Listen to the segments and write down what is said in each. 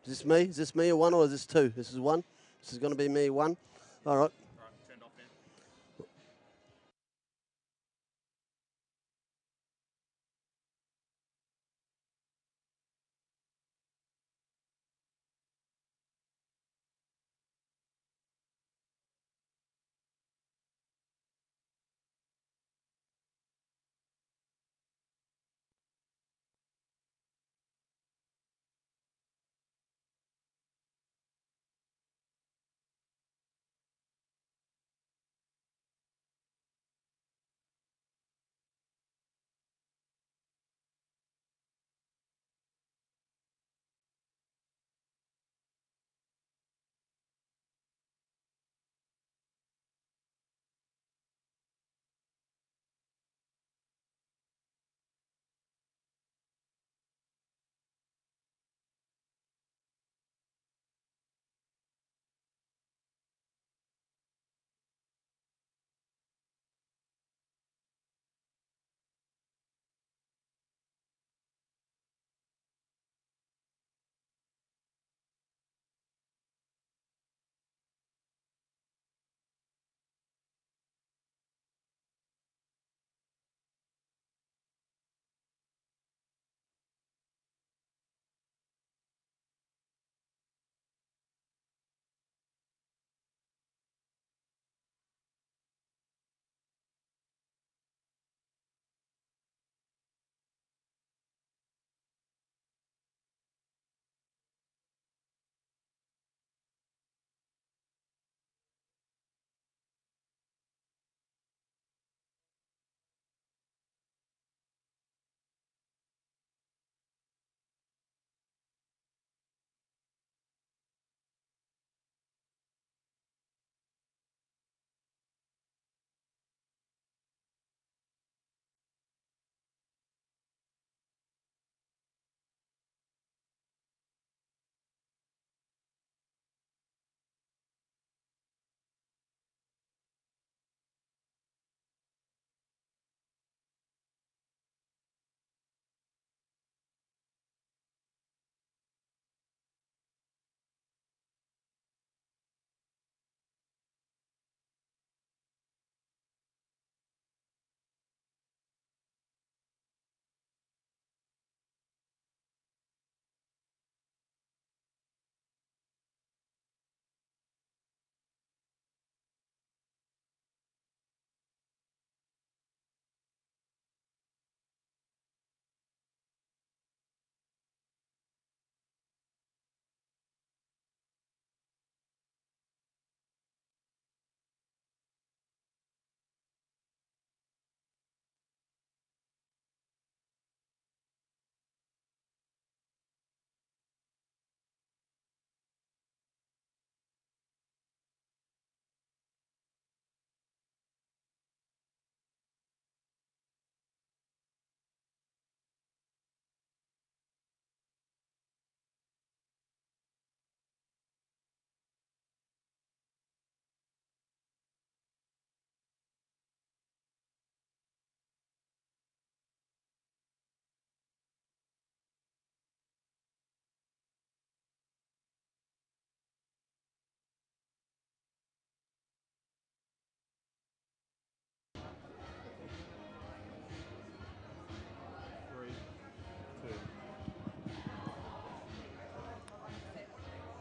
Is this me? Is this me, a 1, or is this 2? This is 1. This is going to be me, 1. All right. Turned off now.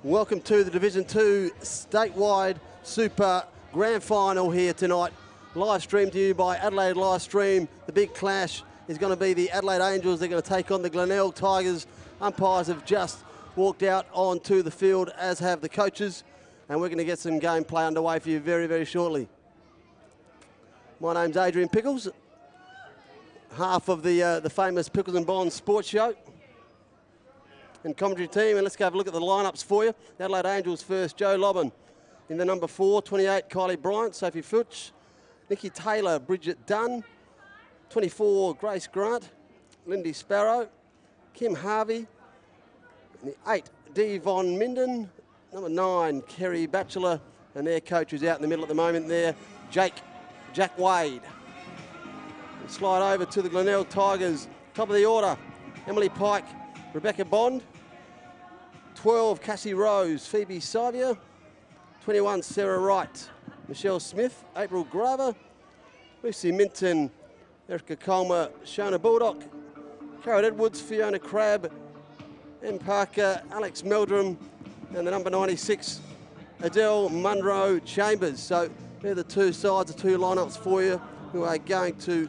Welcome to the Division 2 Statewide Super Grand Final here tonight. Live streamed to you by Adelaide Live Stream. The big clash is going to be the Adelaide Angels. They're going to take on the Glenelg Tigers. Umpires have just walked out onto the field, as have the coaches. And we're going to get some gameplay underway for you very, very shortly. My name's Adrian Pickles, half of the famous Pickles and Bonds sports show and commentary team. And let's go have a look at the lineups for you. The Adelaide Angels first, Joe Lobbin. In the number 4, 28, Kylie Bryant, Sophie Futch, Nikki Taylor, Bridget Dunn, 24, Grace Grant, Lindy Sparrow, Kim Harvey, and the 8, Dee Von Minden, number 9, Kerry Batchelor, and their coach who's out in the middle at the moment there, Jack Wade. We'll slide over to the Glenelg Tigers, top of the order, Emily Pike, Rebecca Bond, 12, Cassie Rose, Phoebe Savia. 21, Sarah Wright, Michelle Smith, April Graver, Lucy Minton, Erica Colmer, Shona Baldock, Carrot Edwards, Fiona Crabb, M. Parker, Alex Meldrum, and the number 96, Adele Munro Chambers. So they're the two sides, the two lineups for you who are going to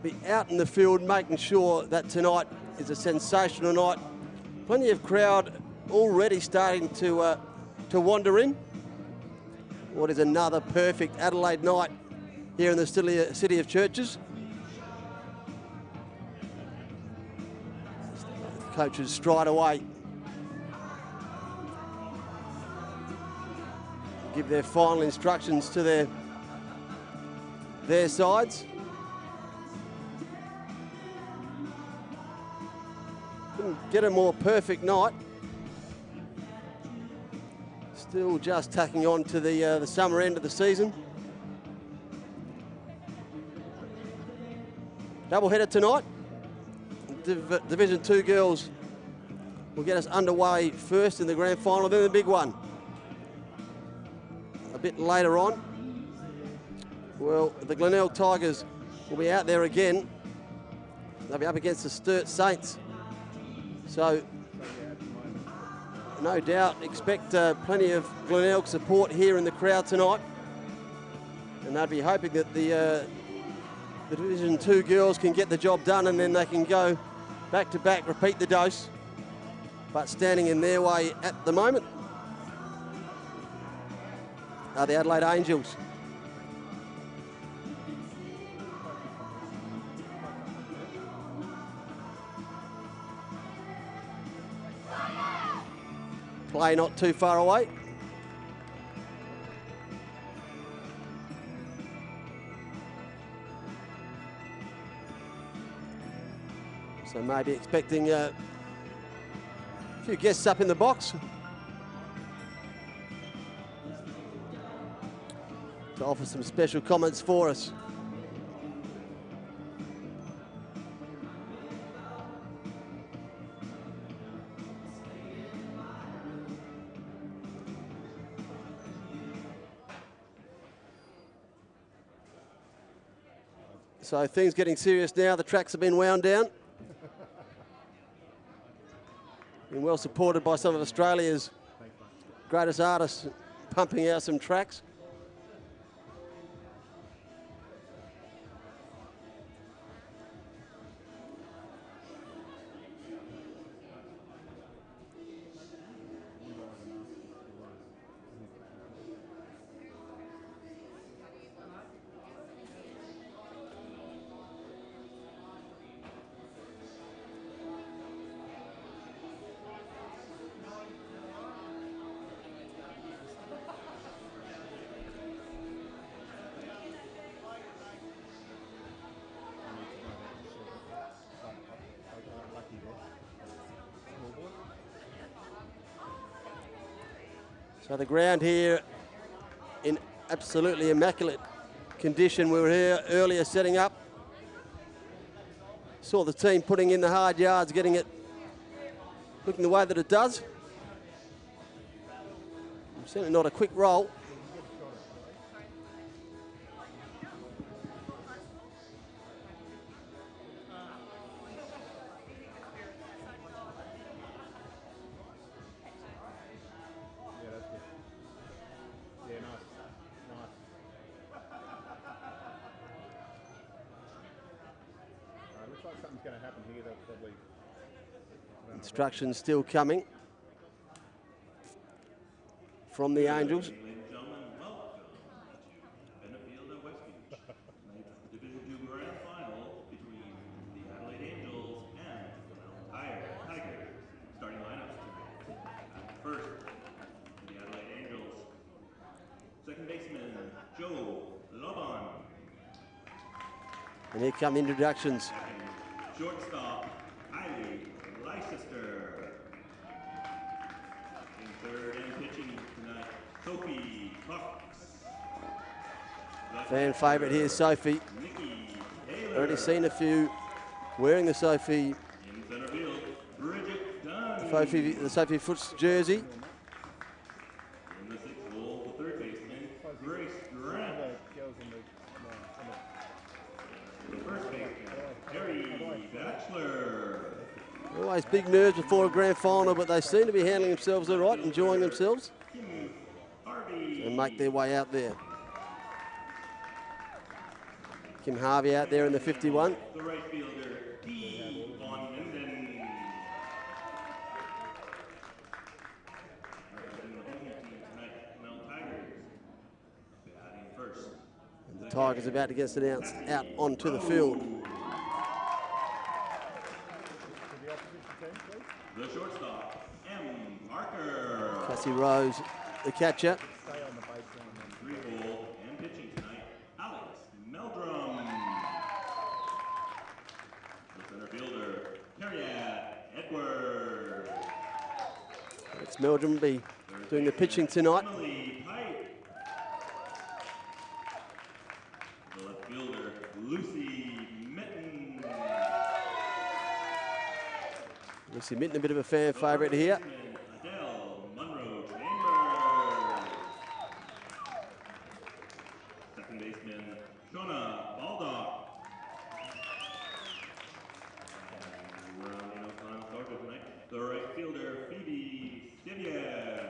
be out in the field making sure that tonight is a sensational night. Plenty of crowd already starting to wander in. What is another perfect Adelaide night here in the City of Churches. The coaches stride away. Give their final instructions to their sides. Couldn't get a more perfect night. Still just tacking on to the summer end of the season. Doubleheader tonight. Division 2 girls will get us underway first in the grand final, then the big one a bit later on. Well, the Glenelg Tigers will be out there again. They'll be up against the Sturt Saints. So no doubt expect plenty of Glenelg support here in the crowd tonight. And they'll be hoping that the Division 2 girls can get the job done and then they can go back to back, repeat the dose. But standing in their way at the moment are the Adelaide Angels. Play not too far away. So maybe expecting a few guests up in the box to offer some special comments for us. So things getting serious now. The tracks have been wound down. Been well supported by some of Australia's greatest artists, pumping out some tracks. So the ground here in absolutely immaculate condition. We were here earlier setting up. Saw the team putting in the hard yards, getting it looking the way that it does. Certainly not a quick roll. Instructions still coming from the Angels. Division 2 grand final between the Adelaide Angels and the Tigers. Starting lineups. First, the Adelaide Angels. Second baseman, Joe Loban. And here come the introductions. Shortstop, Kylie Leicester. In third and pitching tonight, Sophie Cox. Fan favourite here, Sophie. Already seen a few wearing the Sophie in center field, Bridget Sophie Foots jersey. In the 6th hole, the 3rd baseman, Grace Grant. The 1st baseman, Terry Batchelor. Always big nerves before a grand final, but they seem to be handling themselves all right, enjoying themselves, and make their way out there. Kim Harvey out there in the 51. The right fielder, D. Von Linden. Representing the home team tonight, Mel Tigers. Batting first. And the Tigers about to get announced out onto the field. The shortstop, M. Parker. Cassie Rose, the catcher. 3-hole and pitching tonight, Alex Meldrum. The center fielder, Harriet Edwards. Alex Meldrum will be doing the pitching tonight. Emily Pipe. The left fielder, Lucy Mitten. Lucy Mitten, a bit of a fan favourite here. Adele Monroe Chambers. Second baseman, Shona Baldock. Rounding out final score tonight, the right fielder, Phoebe Sevier.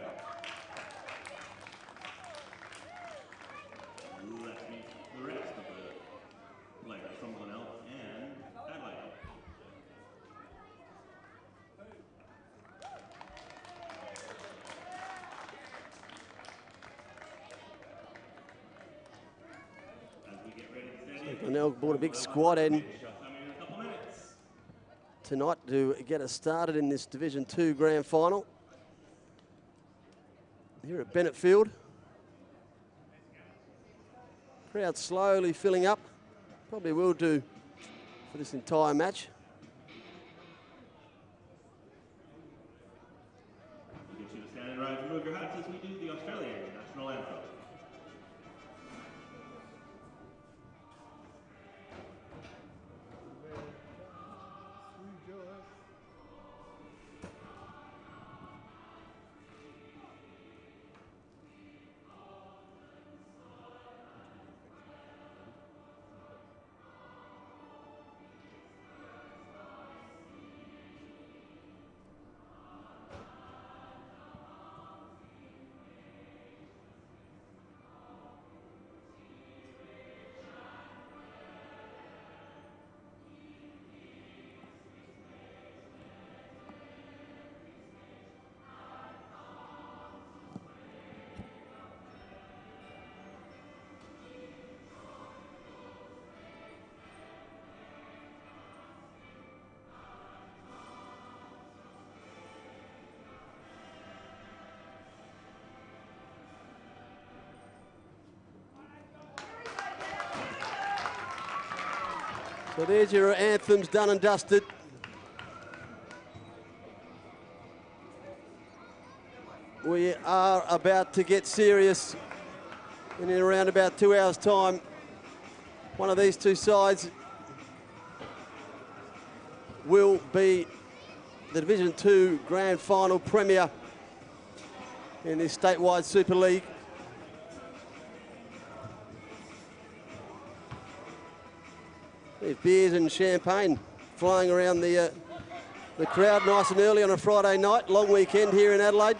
Let's meet the rest of the players from Glenelg and Adelaide. Glenelg brought a big squad in tonight to get us started in this Division 2 grand final here at Bennett Field. Crowd slowly filling up, probably will do for this entire match. We get you to stand and rise and move your hats as we do the Australian national anthem. So there's your anthems done and dusted. We are about to get serious in around about 2 hours' time. One of these two sides will be the Division 2 Grand Final Premier in this statewide Super League. There's beers and champagne flying around the crowd nice and early on a Friday night, long weekend here in Adelaide.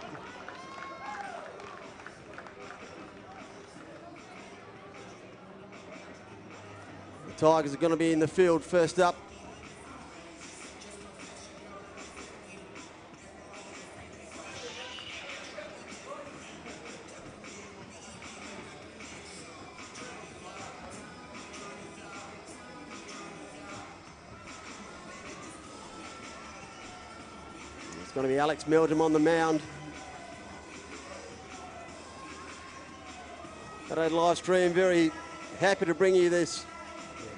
The Tigers are going to be in the field first up. It's going to be Alex Meldrum on the mound. Adelaide live stream, very happy to bring you this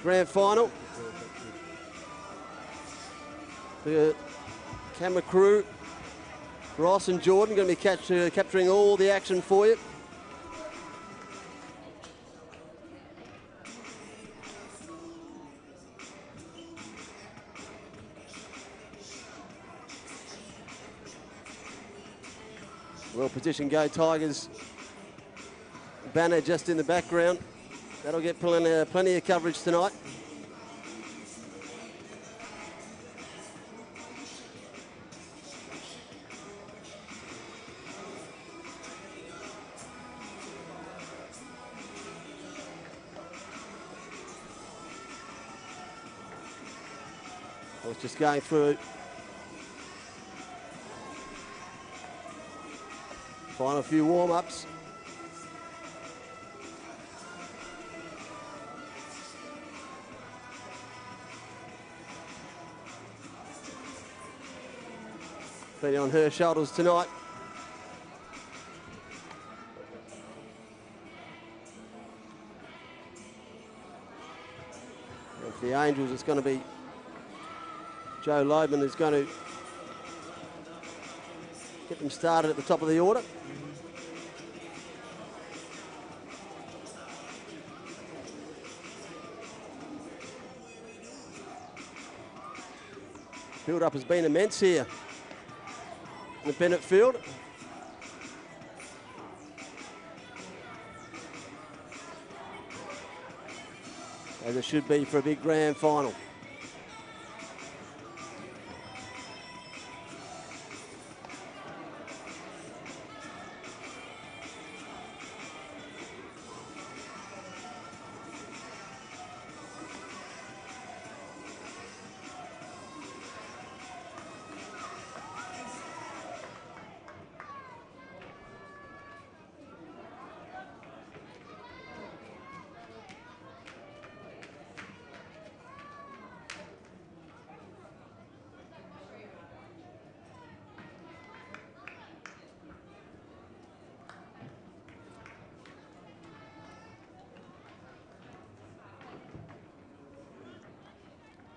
grand final. The camera crew, Ross and Jordan, going to be capturing all the action for you. Well positioned Go Tigers. Banner just in the background. That'll get plenty of coverage tonight. I was just going through final few warm-ups. Plenty on her shoulders tonight. And for the Angels, it's going to be Joe Loban who's going to get them started at the top of the order. Build-up has been immense here in the Bennett field. As it should be for a big grand final.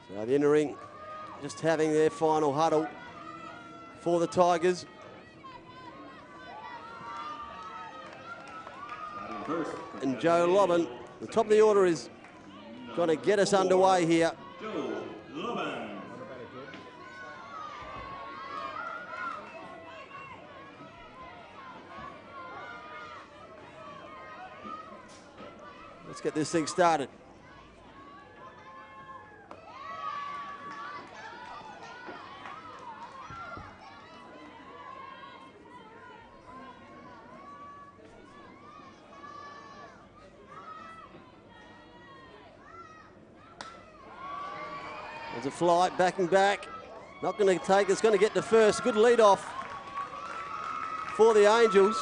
So the inner ring just having their final huddle for the Tigers. And Joe Loban, the top of the order, is going to get us underway here. Joe Loban. Let's get this thing started. There's a flight, backing back. Not going to take, it's going to get to first. Good lead off for the Angels.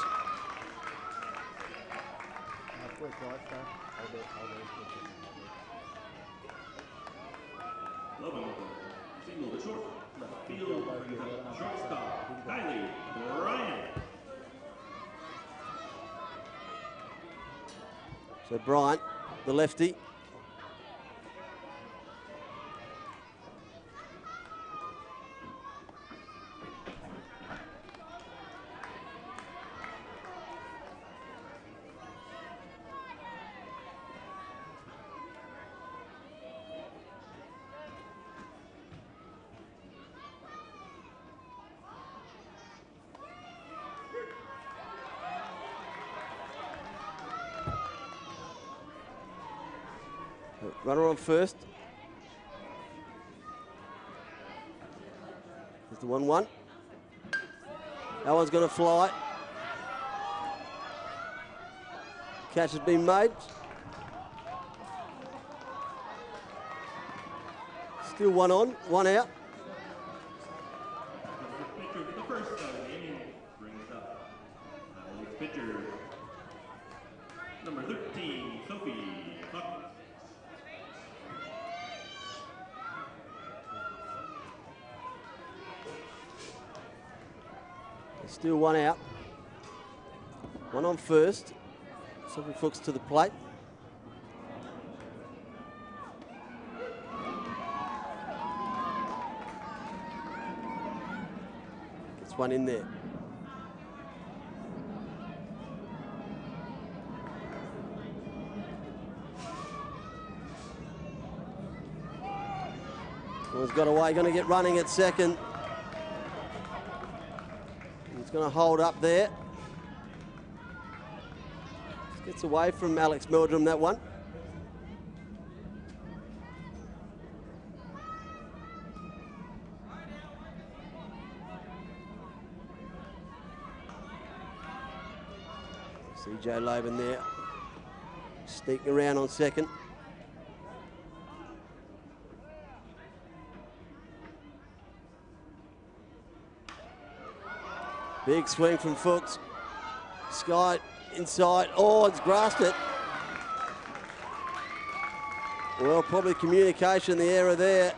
Loban, single to short. Left field brings up shortstop, Kylie Bryant. So Bryant, the lefty. Runner on first. There's the 1-1. That one's going to fly. Catch has been made. Still one on, one out. Pitcher for the first of the inning brings up pitcher number 13, Sophie Huck. Still one out. One on first. Sophie Fuchs to the plate. Gets one in there. One's got away, going to get running at second. He's going to hold up there. Gets away from Alex Meldrum, that one. CJ Loban there, sneaking around on second. Big swing from Fuchs. Sky inside. Oh, it's grasped it. Well, probably communication, the error there.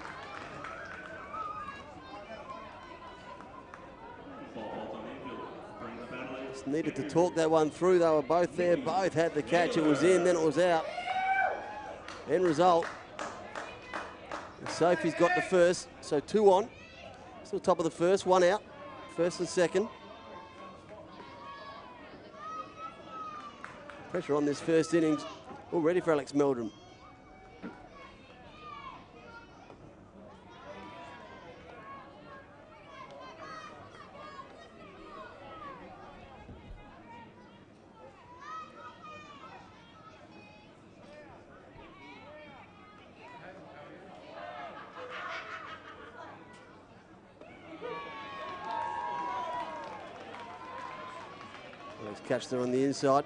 Just needed to talk that one through. They were both there. Both had the catch. It was in, then it was out. End result. Sophie's got the first, so 2 on. Still top of the first, 1 out. First and second. Pressure on this first innings already for Alex Meldrum. Let's catch there on the inside.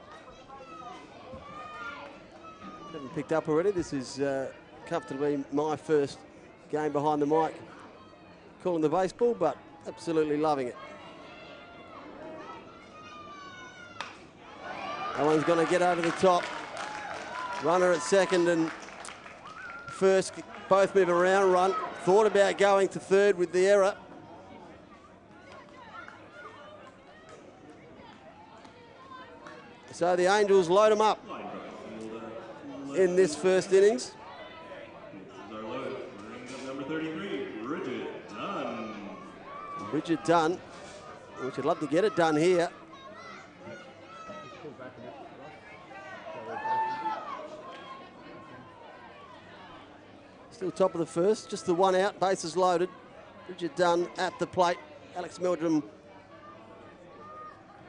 Haven't picked up already. This is comfortably my first game behind the mic calling the baseball, but absolutely loving it. That one's going to get over the top. Runner at second and first, both move around, run. Thought about going to third with the error. So the Angels load them up in this first innings. Number 33, Bridget Dunn. Bridget Dunn, which I'd love to get it done here. Still top of the first, just the 1 out, bases loaded. Bridget Dunn at the plate. Alex Meldrum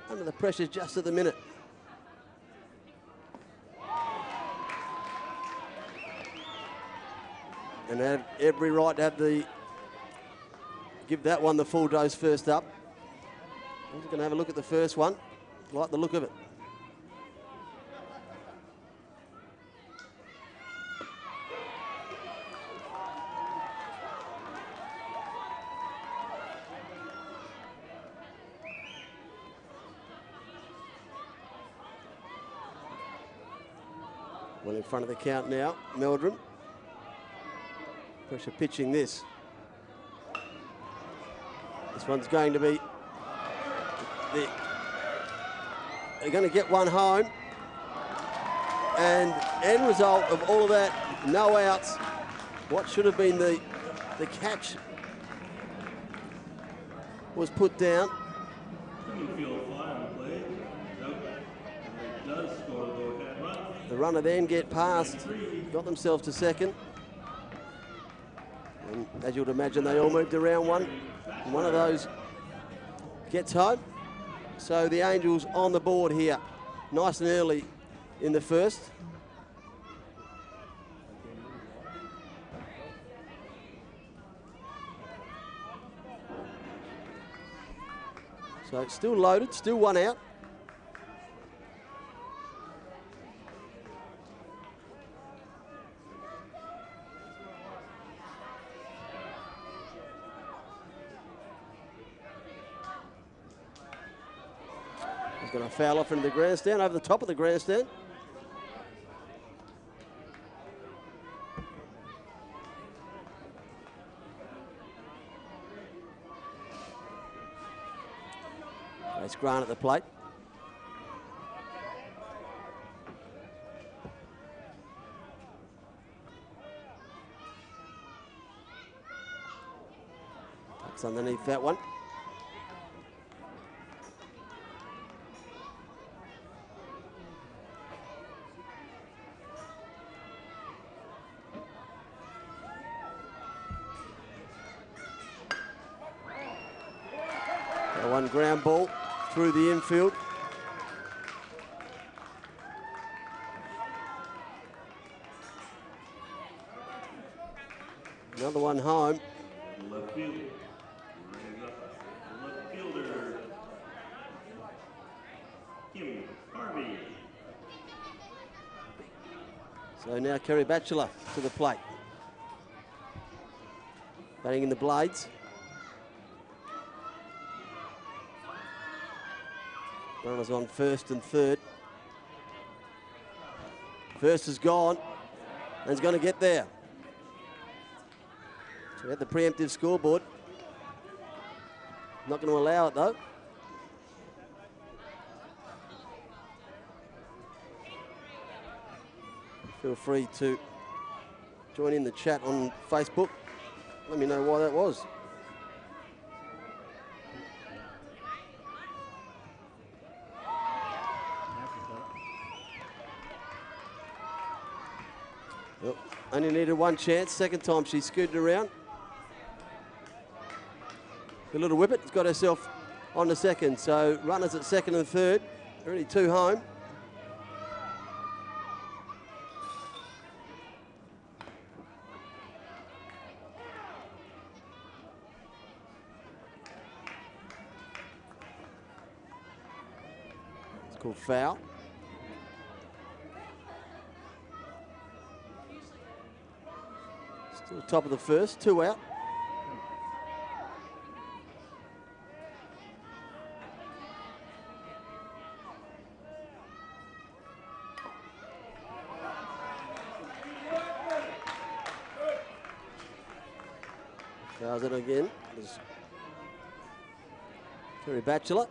under the pressure just at the minute. And they have every right to have give that one the full dose first up. I'm just going to have a look at the first one. Like the look of it. Well in front of the count now, Meldrum. Pressure pitching this. This one's going to be, they're going to get one home. And end result of all of that, no outs. What should have been the catch was put down. The runner then get past, got themselves to second. And as you'd imagine, they all moved around one. And one of those gets home. So the Angels on the board here, nice and early in the first. So it's still loaded, still 1 out. Going to foul off into the grandstand, over the top of the grandstand. It's Grant at the plate. Tucks underneath that one. One ground ball through the infield. Another one home. Left field. Brings up the left fielder, Kim Harvey. So now Kerry Batchelor to the plate. Batting in the blades. Runners on first and third. First is gone and he's going to get there. So we had the preemptive scoreboard. Not going to allow it though. Feel free to join in the chat on Facebook. Let me know why that was. Well, only needed one chance. Second time she scooted around. The little whippet has got herself on the second. So runners at second and third. Already two home. It's called foul. Still top of the first, two out. Fouls it again. There's Kerry Batchelor.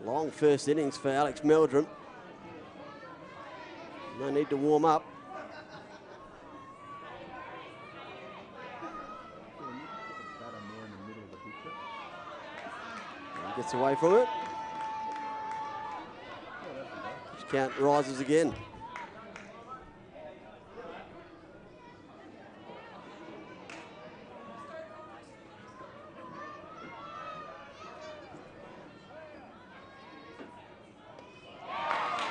Long first innings for Alex Meldrum. No need to warm up. He gets away from it. His count rises again.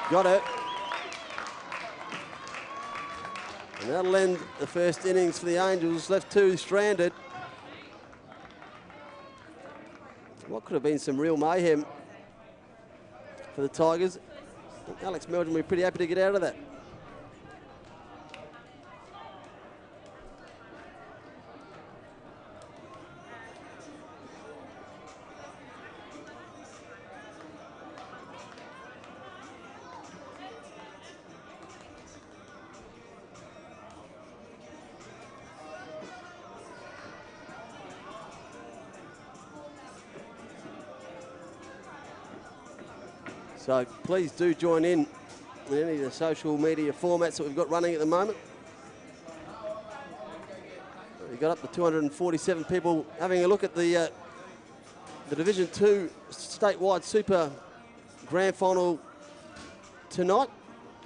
Got it. And that'll end the first innings for the Angels. Left two stranded. What could have been some real mayhem for the Tigers. Alex Meldrum will be pretty happy to get out of that. So please do join in any of the social media formats that we've got running at the moment. We've got up to 247 people having a look at the Division 2 Statewide Super Grand Final tonight.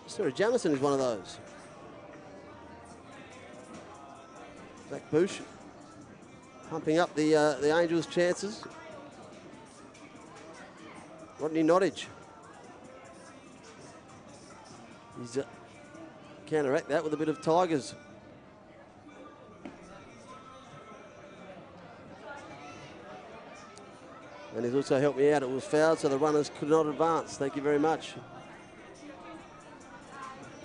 Sarah Jamison is one of those. Zach Bush pumping up the Angels' chances. Rodney Nottage. He's counteract that with a bit of Tigers. And he's also helped me out. It was fouled, so the runners could not advance. Thank you very much.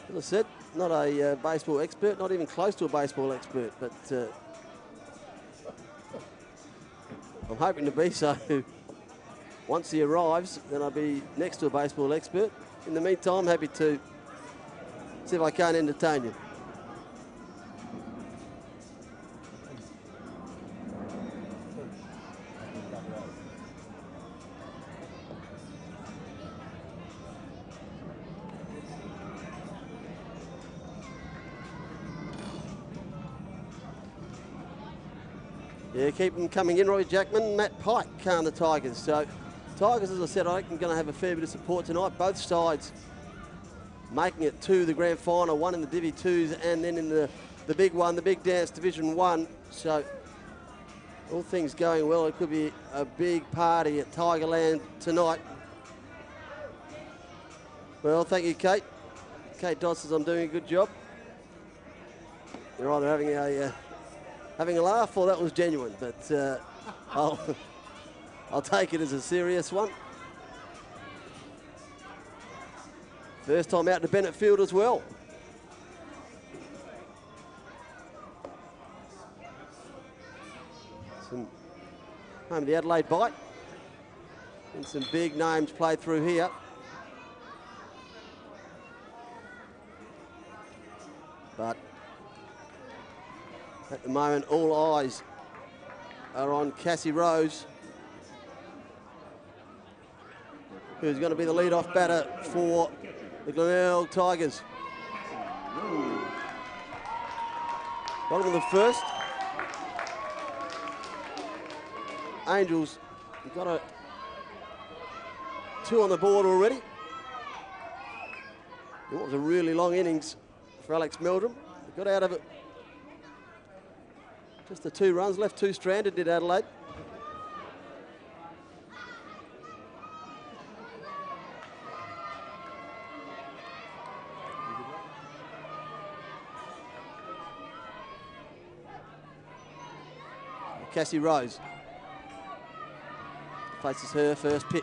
As I said, not a baseball expert, not even close to a baseball expert, but I'm hoping to be so. Once he arrives, then I'll be next to a baseball expert. In the meantime, happy to see if I can't entertain you. Yeah, keep them coming in. Roy Jackman, Matt Pike calm the Tigers. So Tigers, as I said, I think are going to have a fair bit of support tonight. Both sides making it to the grand final, one in the Divi 2s and then in the big one, the big dance Division 1. So all things going well, it could be a big party at Tigerland tonight. Well, thank you, Kate. Kate Dodd says I'm doing a good job. You're either having a laugh or that was genuine, but I'll take it as a serious one. First time out to Bennett Field as well. Home of the Adelaide Bite. And some big names played through here. But at the moment, all eyes are on Cassie Rose, who's going to be the lead-off batter for the Glenelg Tigers. Bottom of the first. Angels have got a 2 on the board already. It was a really long innings for Alex Meldrum. They got out of it. Just the 2 runs, left 2 stranded, did Adelaide. Cassie Rose faces her first pitch.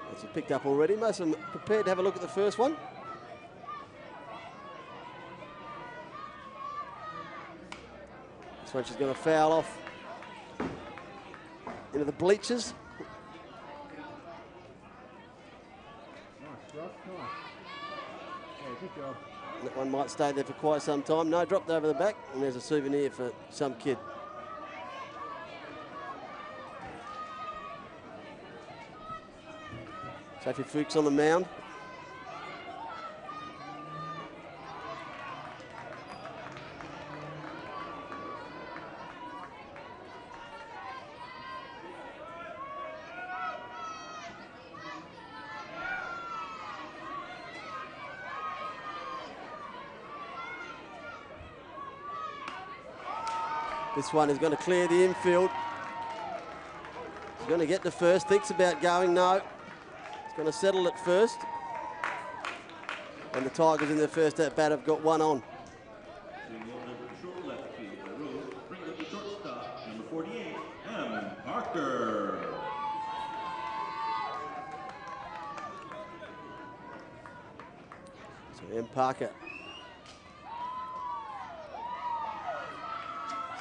That's picked up already. Most of them prepared to have a look at the first one. This one she's going to foul off into the bleachers. That one might stay there for quite some time. No, dropped over the back, and there's a souvenir for some kid. Sophie Fuchs on the mound. This one is going to clear the infield. He's going to get the first, thinks about going, no. He's going to settle it first. And the Tigers in their first at bat have got 1 on. Number 48, M. Parker. So M. Parker.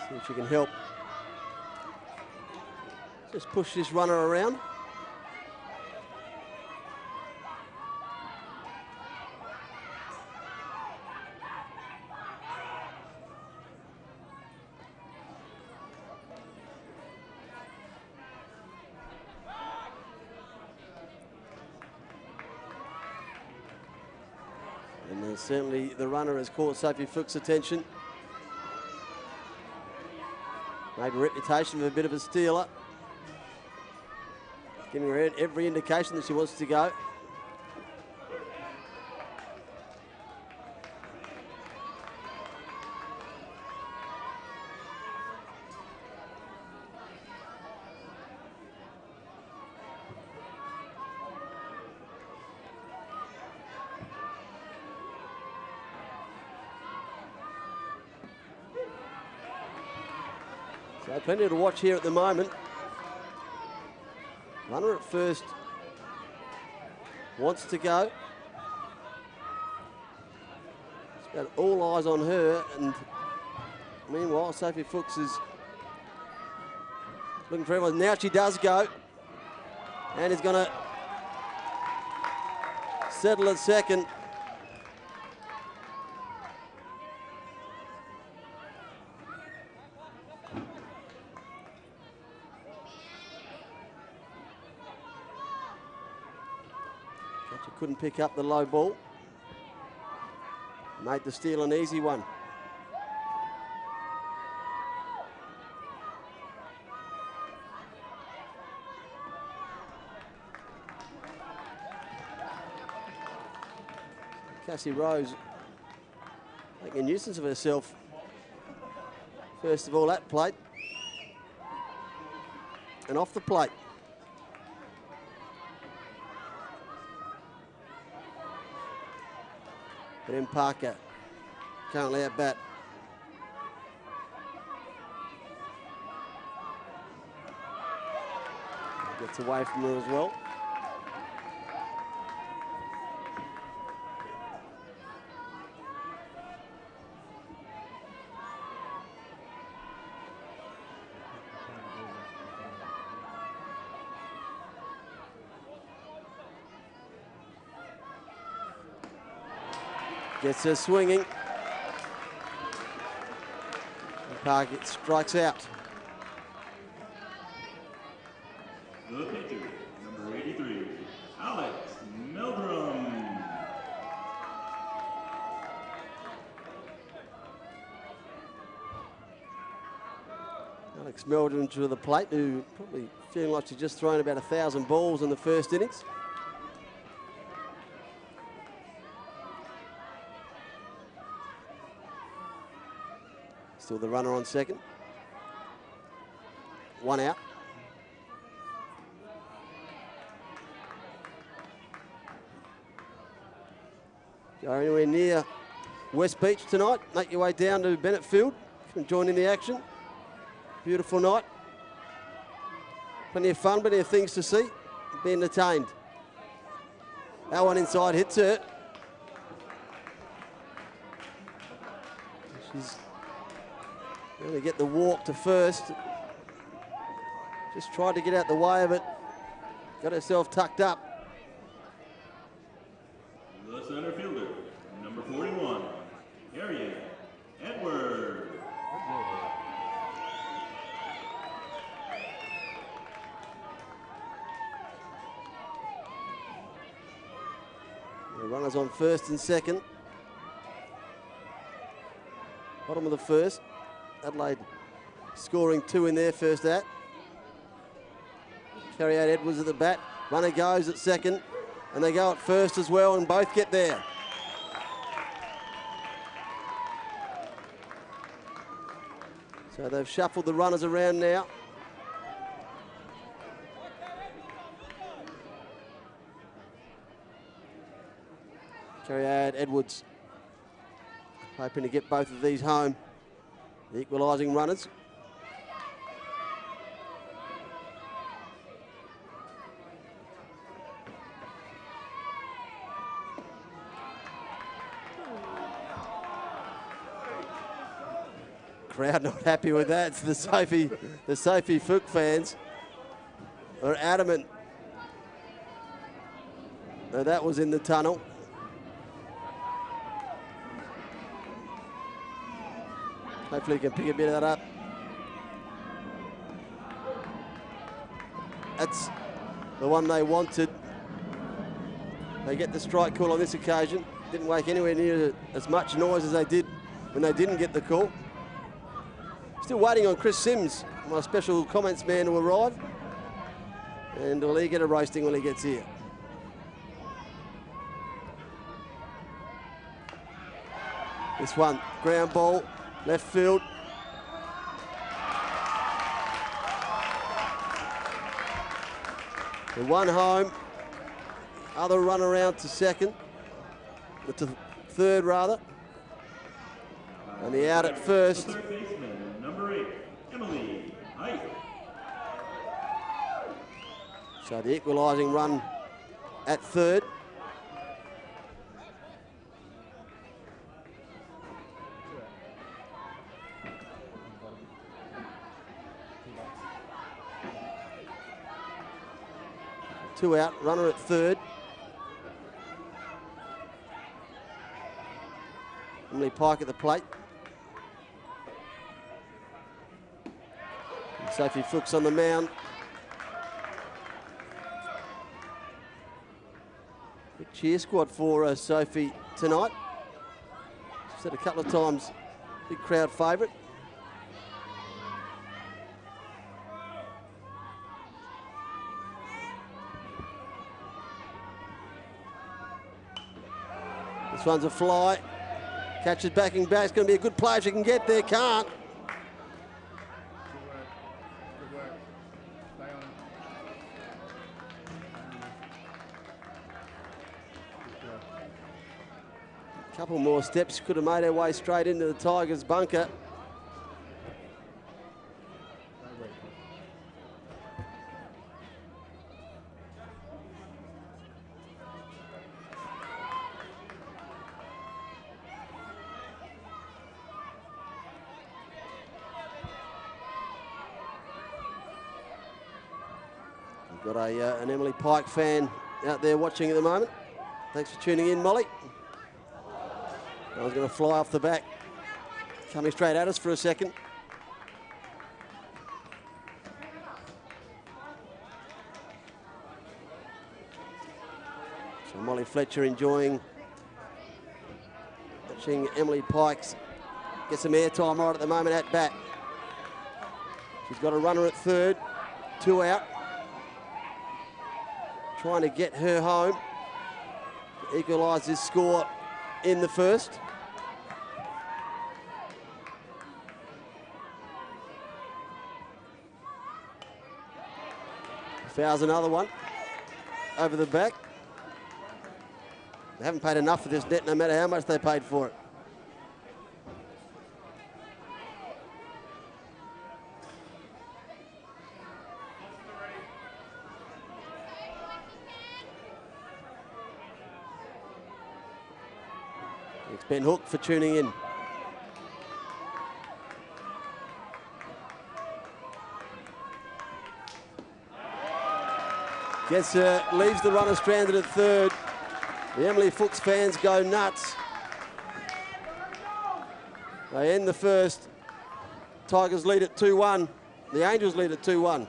See if she can help. Just push this runner around. And then certainly the runner has caught Sophie Fuchs' attention. Maybe a reputation of a bit of a stealer. Giving her every indication that she wants to go. So plenty to watch here at the moment. Runner at first wants to go. It's got all eyes on her, and meanwhile Sophie Fuchs is looking for everyone. Now she does go, and is going to settle at second. Couldn't pick up the low ball. Made the steal an easy one. Cassie Rose making a nuisance of herself. First of all, at plate. and off the plate. Ben Parker currently at bat. Gets away from her as well. Gets her swinging. Parker strikes out. The pitcher, number 83, Alex Meldrum. Alex Meldrum to the plate, who probably feeling like she's just thrown about 1,000 balls in the first innings. Still the runner on second. One out. Go anywhere near West Beach tonight, make your way down to Bennett Field. Come join in the action. Beautiful night. Plenty of fun, plenty of things to see. Be entertained. That one inside hits her. She's going to get the walk to first. Just tried to get out the way of it. Got herself tucked up. The center fielder, number 41, Harriet Edwards. The runners on first and second. Bottom of the first. Adelaide scoring 2 in their first at. Carry out Edwards at the bat. Runner goes at second. And they go at first as well, and both get there. So they've shuffled the runners around now. Carry out Edwards. Hoping to get both of these home. The equalising runners. Crowd not happy with that. It's the Sophie Fook fans are adamant that was in the tunnel. Hopefully he can pick a bit of that up. That's the one they wanted. They get the strike call on this occasion. Didn't make anywhere near as much noise as they did when they didn't get the call. Still waiting on Chris Sims, my special comments man, to arrive. And will he get a roasting when he gets here? This one, ground ball, left field. The one home, other run around to second, to third rather. And the out at first. The third baseman, number 8, Emily Height. So the equalising run at third. Two out, runner at third. Emily Pike at the plate. And Sophie Fook's on the mound. Big cheer squad for Sophie tonight. Said a couple of times, big crowd favourite. This one's a fly. Catches backing back. It's going to be a good play if she can get there. Can't. Couple more steps, could have made our way straight into the Tigers' bunker. We've got an Emily Pike fan out there watching at the moment. Thanks for tuning in, Molly. I was going to fly off the back, coming straight at us for a second. So Molly Fletcher enjoying watching Emily Pikes get some airtime right at the moment at bat. She's got a runner at third, 2 out. Trying to get her home, equalise this score in the first. Fouls another one over the back. They haven't paid enough for this net, no matter how much they paid for it. Thanks, Ben Hook, for tuning in. Leaves the runner stranded at third. The Emily Fuchs fans go nuts. They end the first. Tigers lead at 2-1. The Angels lead at 2-1.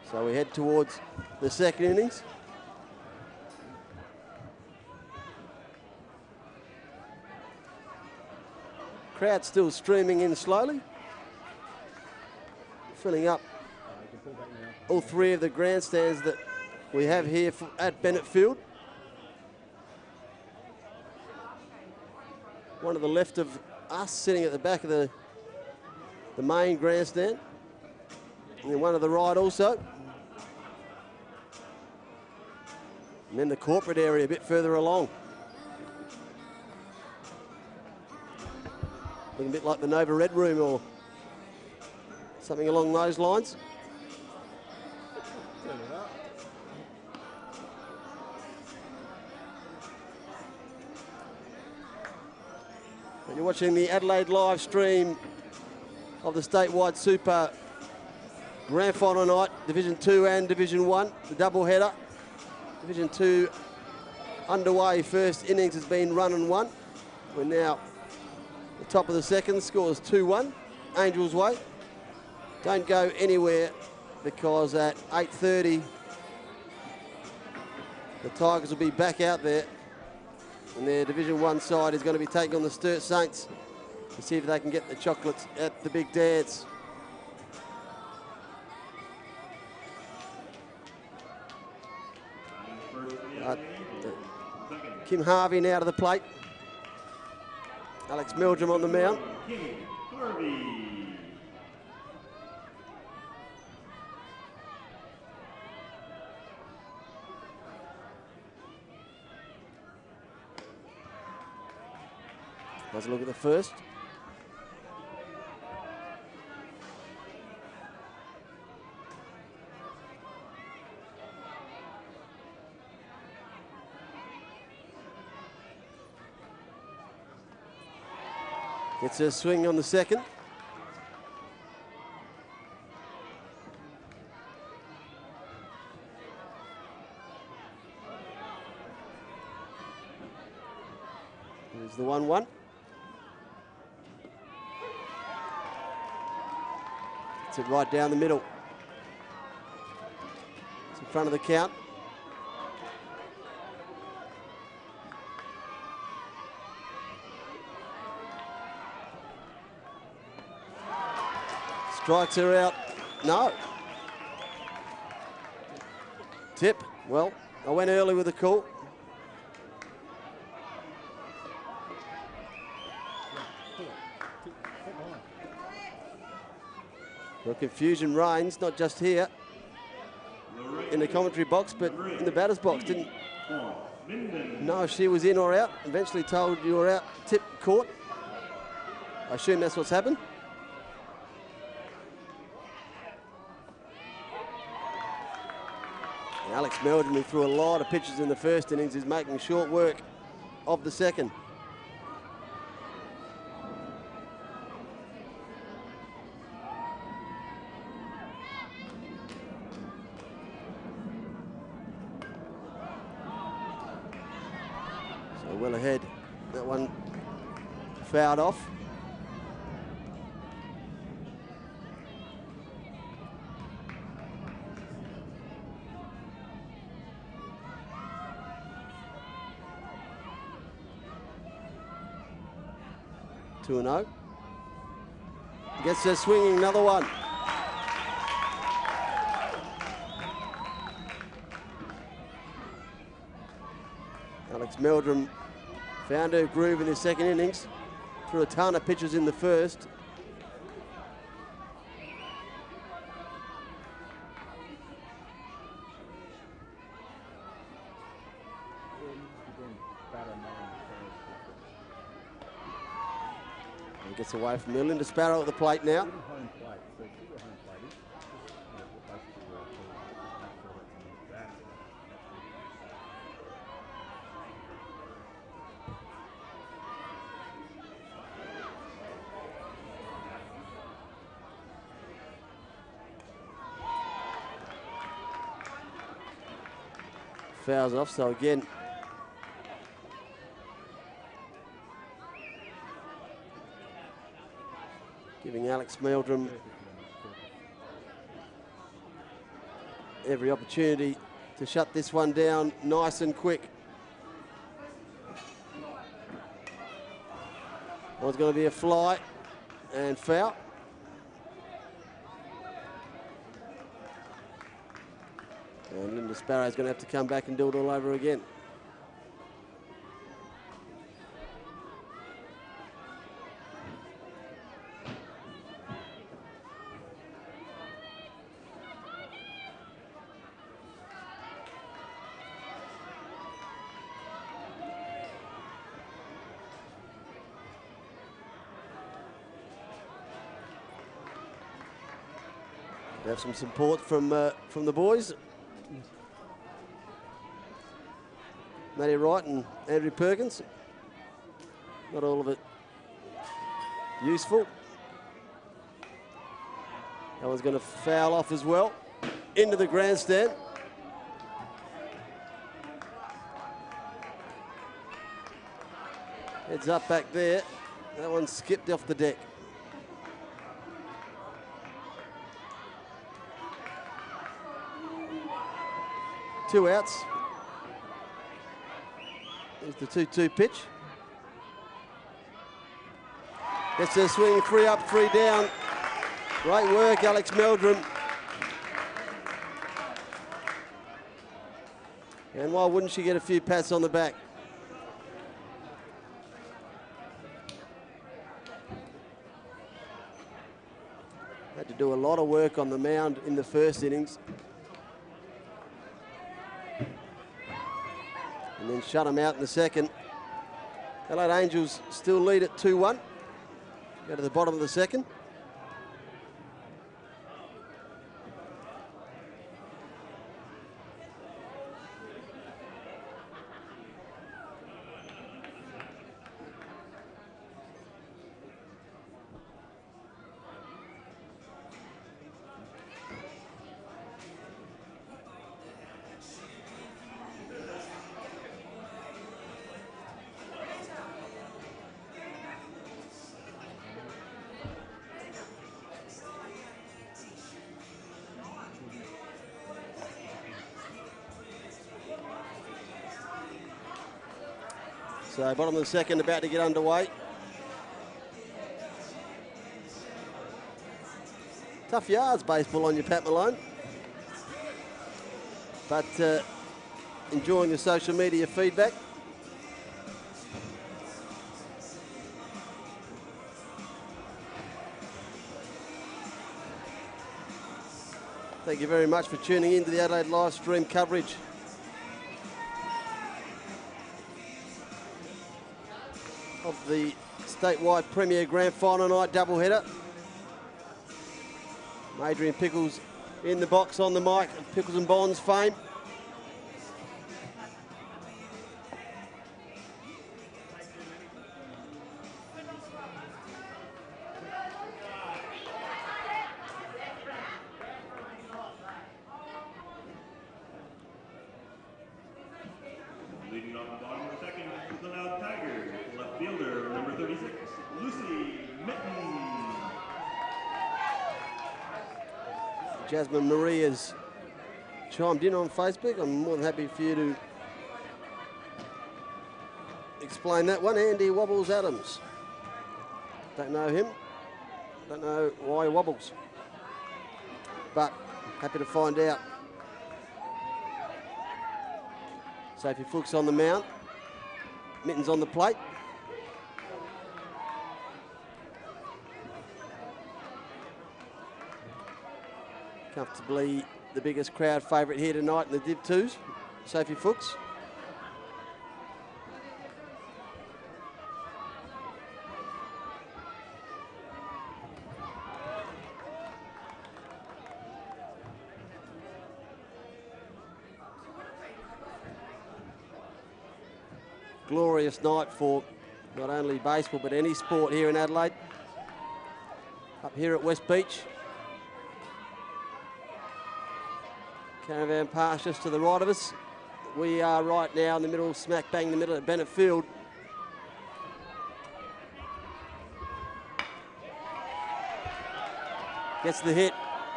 So we head towards the second innings. Crowd still streaming in slowly, filling up all 3 of the grandstands that we have here at Bennett Field. One to the left of us sitting at the back of the main grandstand, and one to the right also. And then the corporate area a bit further along. Looking a bit like the Nova Red Room or something along those lines. And you're watching the Adelaide live stream of the Statewide Super Grand Final night, Division 2 and Division 1, the double header. Division 2 underway, first innings has been run and won. We're now at the top of the second, scores 2-1, Angels way. Don't go anywhere because at 8:30 the Tigers will be back out there and their Division 1 side is going to be taking on the Sturt Saints to see if they can get the chocolates at the big dance. Kim Harvey now to the plate. Alex Meldrum on the mound. Kim Harvey. Let's look at the first. Gets a swing on the second. Here's the 1-1. Gets it right down the middle. It's in front of the count. Strikes her out. No. Tip. Well, I went early with the call. Well, confusion reigns, not just here in the commentary box, but in the batter's box. Didn't know if she was in or out. Eventually told you were out. Tip caught. I assume that's what's happened. And Alex Meldrum, who threw a lot of pitches in the first innings, is making short work of the second. So well ahead. That one fouled off. 2-0. Gets her swinging, another one. Alex Meldrum found her groove in his second innings. Threw a ton of pitches in the first. And gets away from Linda Sparrow at the plate now. Fouls off, so again, giving Alex Meldrum every opportunity to shut this one down nice and quick. One's going to be a fly and foul. And Linda Sparrow's going to have to come back and do it all over again. We have some support from the boys. Matty Wright and Andrew Perkins. Not all of it useful. That one's going to foul off as well. Into the grandstand. Heads up back there. That one skipped off the deck. Two outs. There's the 2-2 pitch. Gets her swing, 3 up, 3 down. Great work, Alex Meldrum. And why wouldn't she get a few pats on the back? Had to do a lot of work on the mound in the first innings. And then shut them out in the second. Adelaide Angels still lead at 2-1. Go to the bottom of the second. So bottom of the second, about to get underway. Tough yards baseball on you, Pat Malone. But enjoying the social media feedback. Thank you very much for tuning in to the Adelaide live stream coverage of the statewide Premier Grand Final night doubleheader. Adrian Pickles in the box on the mic of Pickles and Bonds fame. Leading off the bottom of the second is the Loud Tigers. Left fielder, number 36, Lucy Mitten. Jasmine Marie has chimed in on Facebook. I'm more than happy for you to explain that one. Andy Wobbles Adams. Don't know him. Don't know why he wobbles. But happy to find out. Sophie Fuchs on the mount. Mittens on the plate. Comfortably the biggest crowd favourite here tonight in the Div 2s, Sophie Fuchs. Glorious night for not only baseball but any sport here in Adelaide. Up here at West Beach. Caravan Park just to the right of us. We are right now in the middle, smack bang in the middle at Bennett Field. Gets the hit.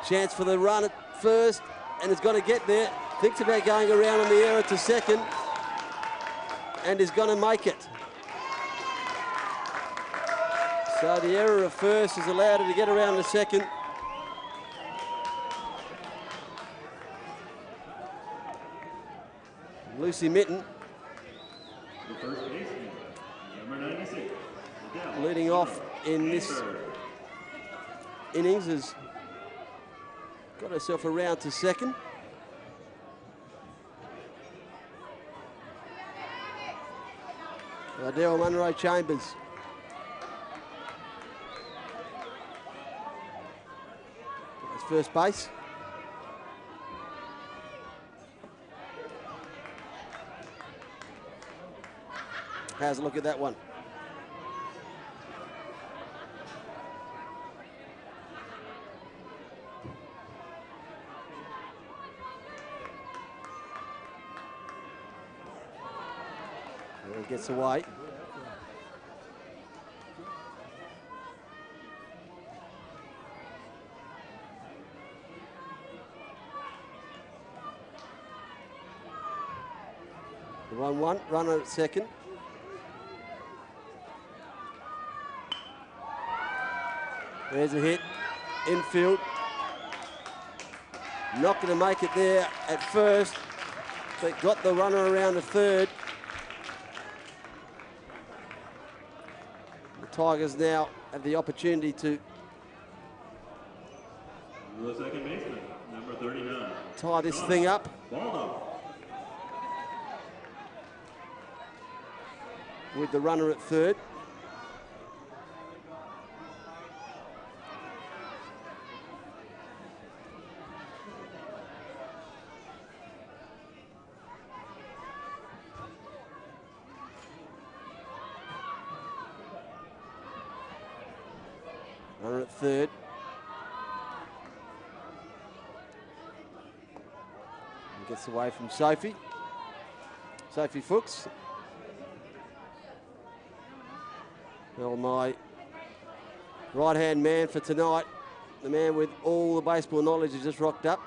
Chance for the run at first and is going to get there. Thinks about going around on the error to second and is going to make it. So the error of first has allowed her to get around to second. Lucy Mitten, The first baseman, number 96, Adele. leading off in this innings, has got herself around to second. Adele Munro Chambers. That's first base. How's a look at that one? And gets away. The 1-1, runner at second. There's a hit, infield. Not going to make it there at first, but got the runner around to third. The Tigers now have the opportunity to The second baseman, number 39. tie this thing up. Baldo. With the runner at third. Runner at third. And gets away from Sophie. Sophie Fuchs. Well, my right-hand man for tonight, the man with all the baseball knowledge, has just rocked up.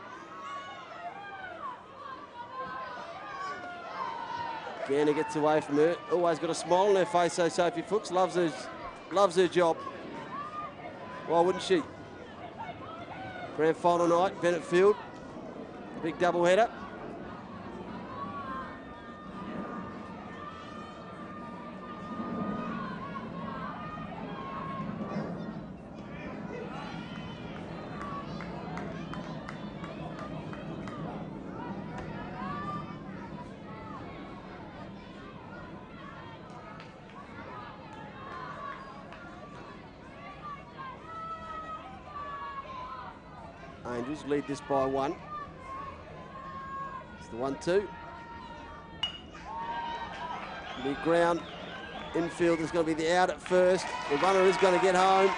Ganna gets away from her. Always got a smile on her face, so Sophie Fuchs loves her job. Why wouldn't she? Grand final night, Bennett Field. Big doubleheader. Angels lead this by 1. It's the 1-2. Big ground. Infield is going to be the out at first. The runner is going to get home.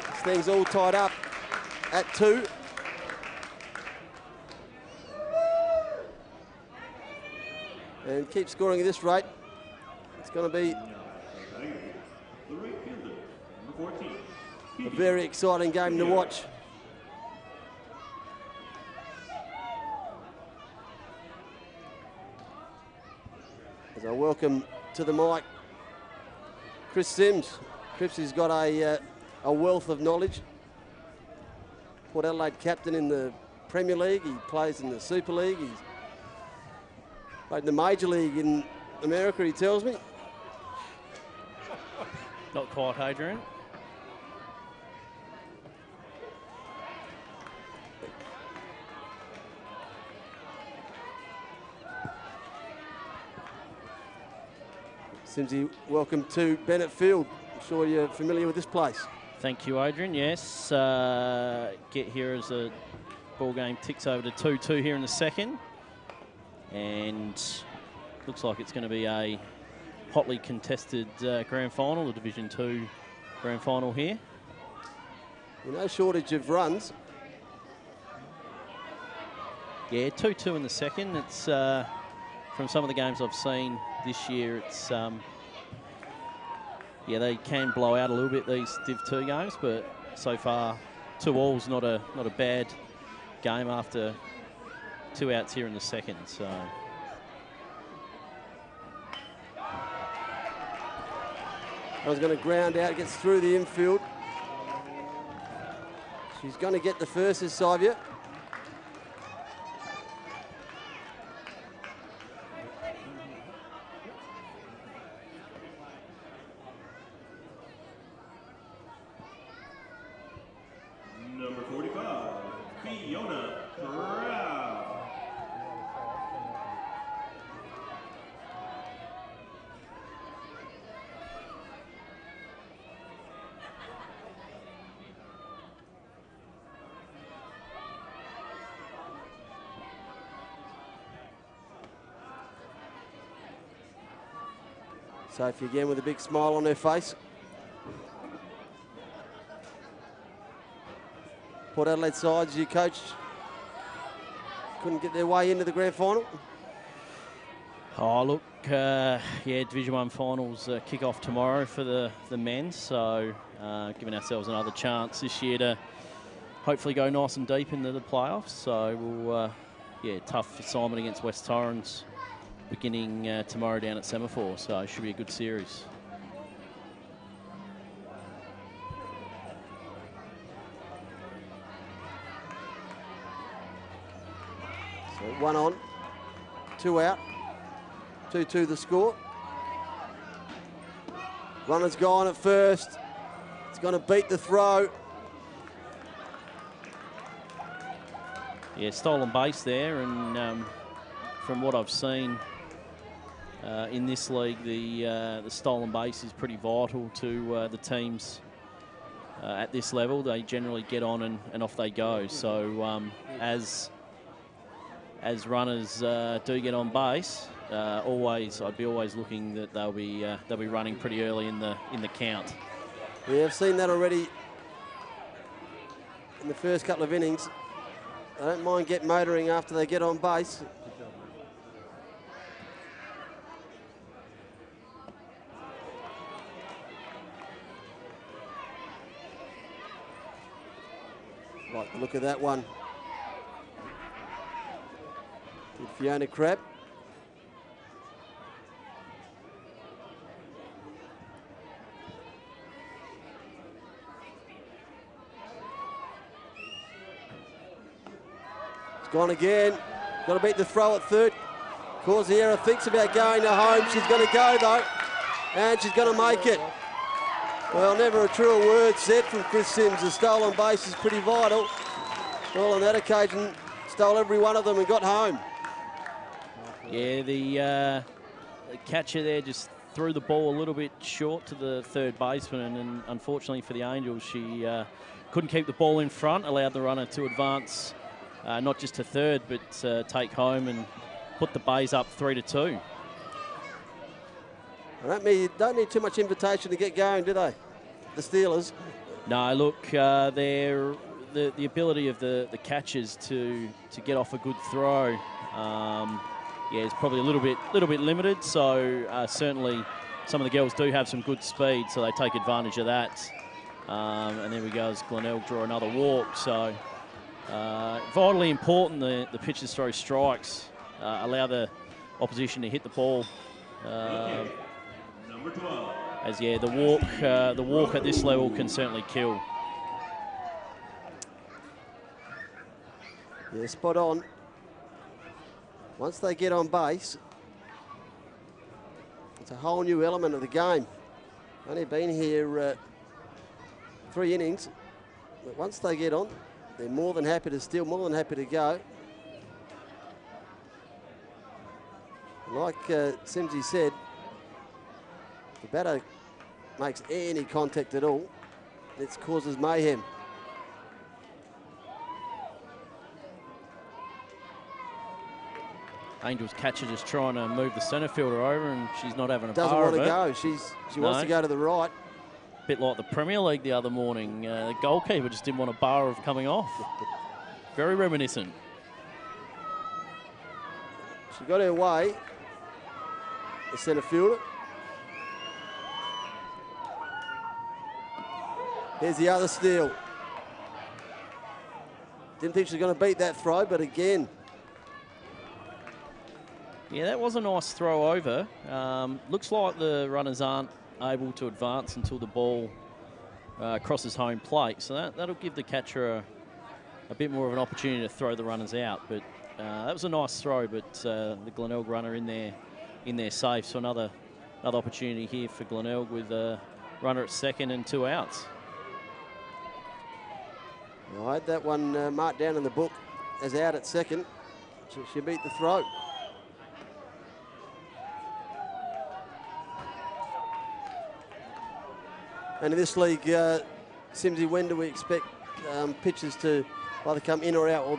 This thing's all tied up at 2. And keep scoring at this rate. It's going to be a very exciting game to watch. As I welcome to the mic Chris Sims. Chris has got a wealth of knowledge. Port Adelaide captain in the Premier League. He plays in the Super League. He's played in the Major League in America, he tells me. Not quite, Adrian. Simsy, welcome to Bennett Field. I'm sure you're familiar with this place. Thank you, Adrian. Yes, get here as a ball game ticks over to 2-2 here in the second. And looks like it's going to be a hotly contested grand final, the Division 2 grand final here. No shortage of runs. Yeah, 2-2 in the second. It's from some of the games I've seen this year, it's yeah, they can blow out a little bit, these Div 2 games, but so far 2-all's not a bad game after 2 outs here in the second. So I was going to ground out, gets through the infield. She's going to get the first as Savia. Number 45, Fiona Crow. Sophie again with a big smile on her face. Port Adelaide side, as you coached, couldn't get their way into the grand final. oh, look, yeah, Division 1 finals kick off tomorrow for the men, so giving ourselves another chance this year to hopefully go nice and deep into the playoffs. So we'll, yeah, tough assignment against West Torrens beginning tomorrow down at Semaphore, so it should be a good series. So 1 on, 2 out, 2-2 the score. Runner's gone at first. It's going to beat the throw. Yeah, stolen base there, and from what I've seen in this league, the stolen base is pretty vital to the teams at this level. They generally get on and off they go. So as runners do get on base, I'd be always looking that they'll be running pretty early in the count. Yeah, I've seen that already in the first couple of innings. I don't mind get motoring after they get on base. Like the look of that one. Did Fiona Crab. Gone again. Got to beat the throw at third. Corsiera thinks about going to home. She's going to go though, and she's going to make it. Well, never a truer word said from Chris Sims. The stolen base is pretty vital. Well, on that occasion, stole every one of them and got home. Yeah, the catcher there just threw the ball a little bit short to the third baseman, and unfortunately for the Angels, she couldn't keep the ball in front, allowed the runner to advance, not just to third, but take home and put the Bays up 3-2. Don't need too much invitation to get going, do they, the Steelers? No, look, they're the ability of the catchers to get off a good throw, yeah, it's probably a little bit limited. So certainly some of the girls do have some good speed, so they take advantage of that. And there we go as Glenelg draw another walk. So vitally important the pitchers throw strikes, allow the opposition to hit the ball. Number 12. As yeah, the walk at this level can certainly kill. Yeah, spot on. Once they get on base, it's a whole new element of the game. Only been here 3 innings, but once they get on, they're more than happy to steal, more than happy to go. Like Simsy said, if the batter makes any contact at all, it causes mayhem. Angels catcher just trying to move the centre fielder over, and she's not having a Doesn't bar want of to it. go. She wants to go to the right. Bit like the Premier League the other morning. The goalkeeper just didn't want a bar of coming off. Very reminiscent. She got her way. The centre fielder. Here's the other steal. Didn't think she was going to beat that throw, but again. Yeah, that was a nice throw over. Looks like the runners aren't able to advance until the ball crosses home plate. So that'll give the catcher a bit more of an opportunity to throw the runners out. But that was a nice throw, but the Glenelg runner in there safe. So another opportunity here for Glenelg with a runner at second and 2 outs. I had that one marked down in the book as out at second. So she beat the throw. And in this league, Simsy, when do we expect pitchers to either come in or out? Or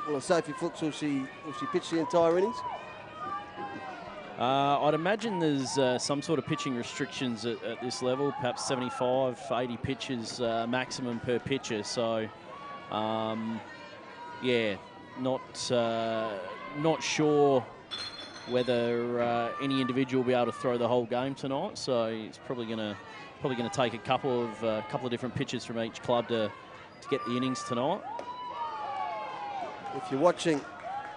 will Sophie Fuchs, will she pitch the entire innings? I'd imagine there's some sort of pitching restrictions at this level, perhaps 75, 80 pitches maximum per pitcher. So, yeah, not sure whether any individual will be able to throw the whole game tonight. So it's probably going to take a couple of different pitches from each club to get the innings tonight. If you're watching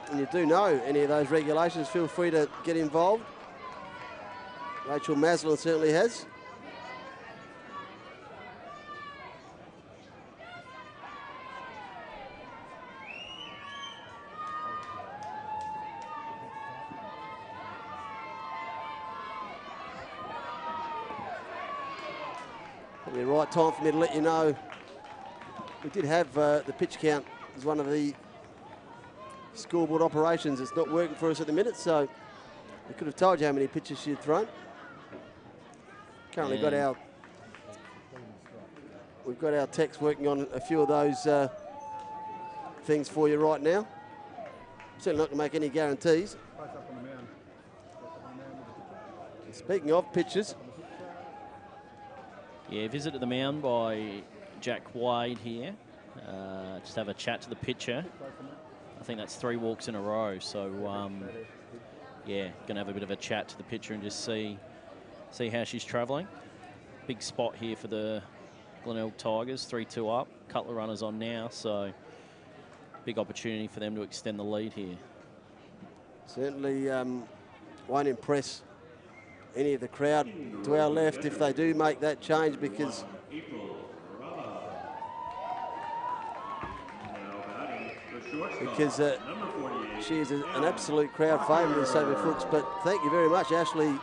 and you do know any of those regulations, feel free to get involved. Rachel Maslin certainly has. Probably the right time for me to let you know we did have the pitch count as one of the scoreboard operations. It's not working for us at the minute, so we could have told you how many pitches she had thrown. Currently we've got our techs working on a few of those things for you right now. Certainly not going to make any guarantees. Speaking of pitches, yeah, visit to the mound by Jack Wade here. Just have a chat to the pitcher. I think that's 3 walks in a row. So, yeah, going to have a bit of a chat to the pitcher and just see how she's travelling. Big spot here for the Glenelg Tigers, 3-2 up. Couple of runners on now, so big opportunity for them to extend the lead here. Certainly won't impress any of the crowd to our left if they do make that change, because because number 48. she is an absolute crowd favourite in Sophie Fuchs. But thank you very much, Ashley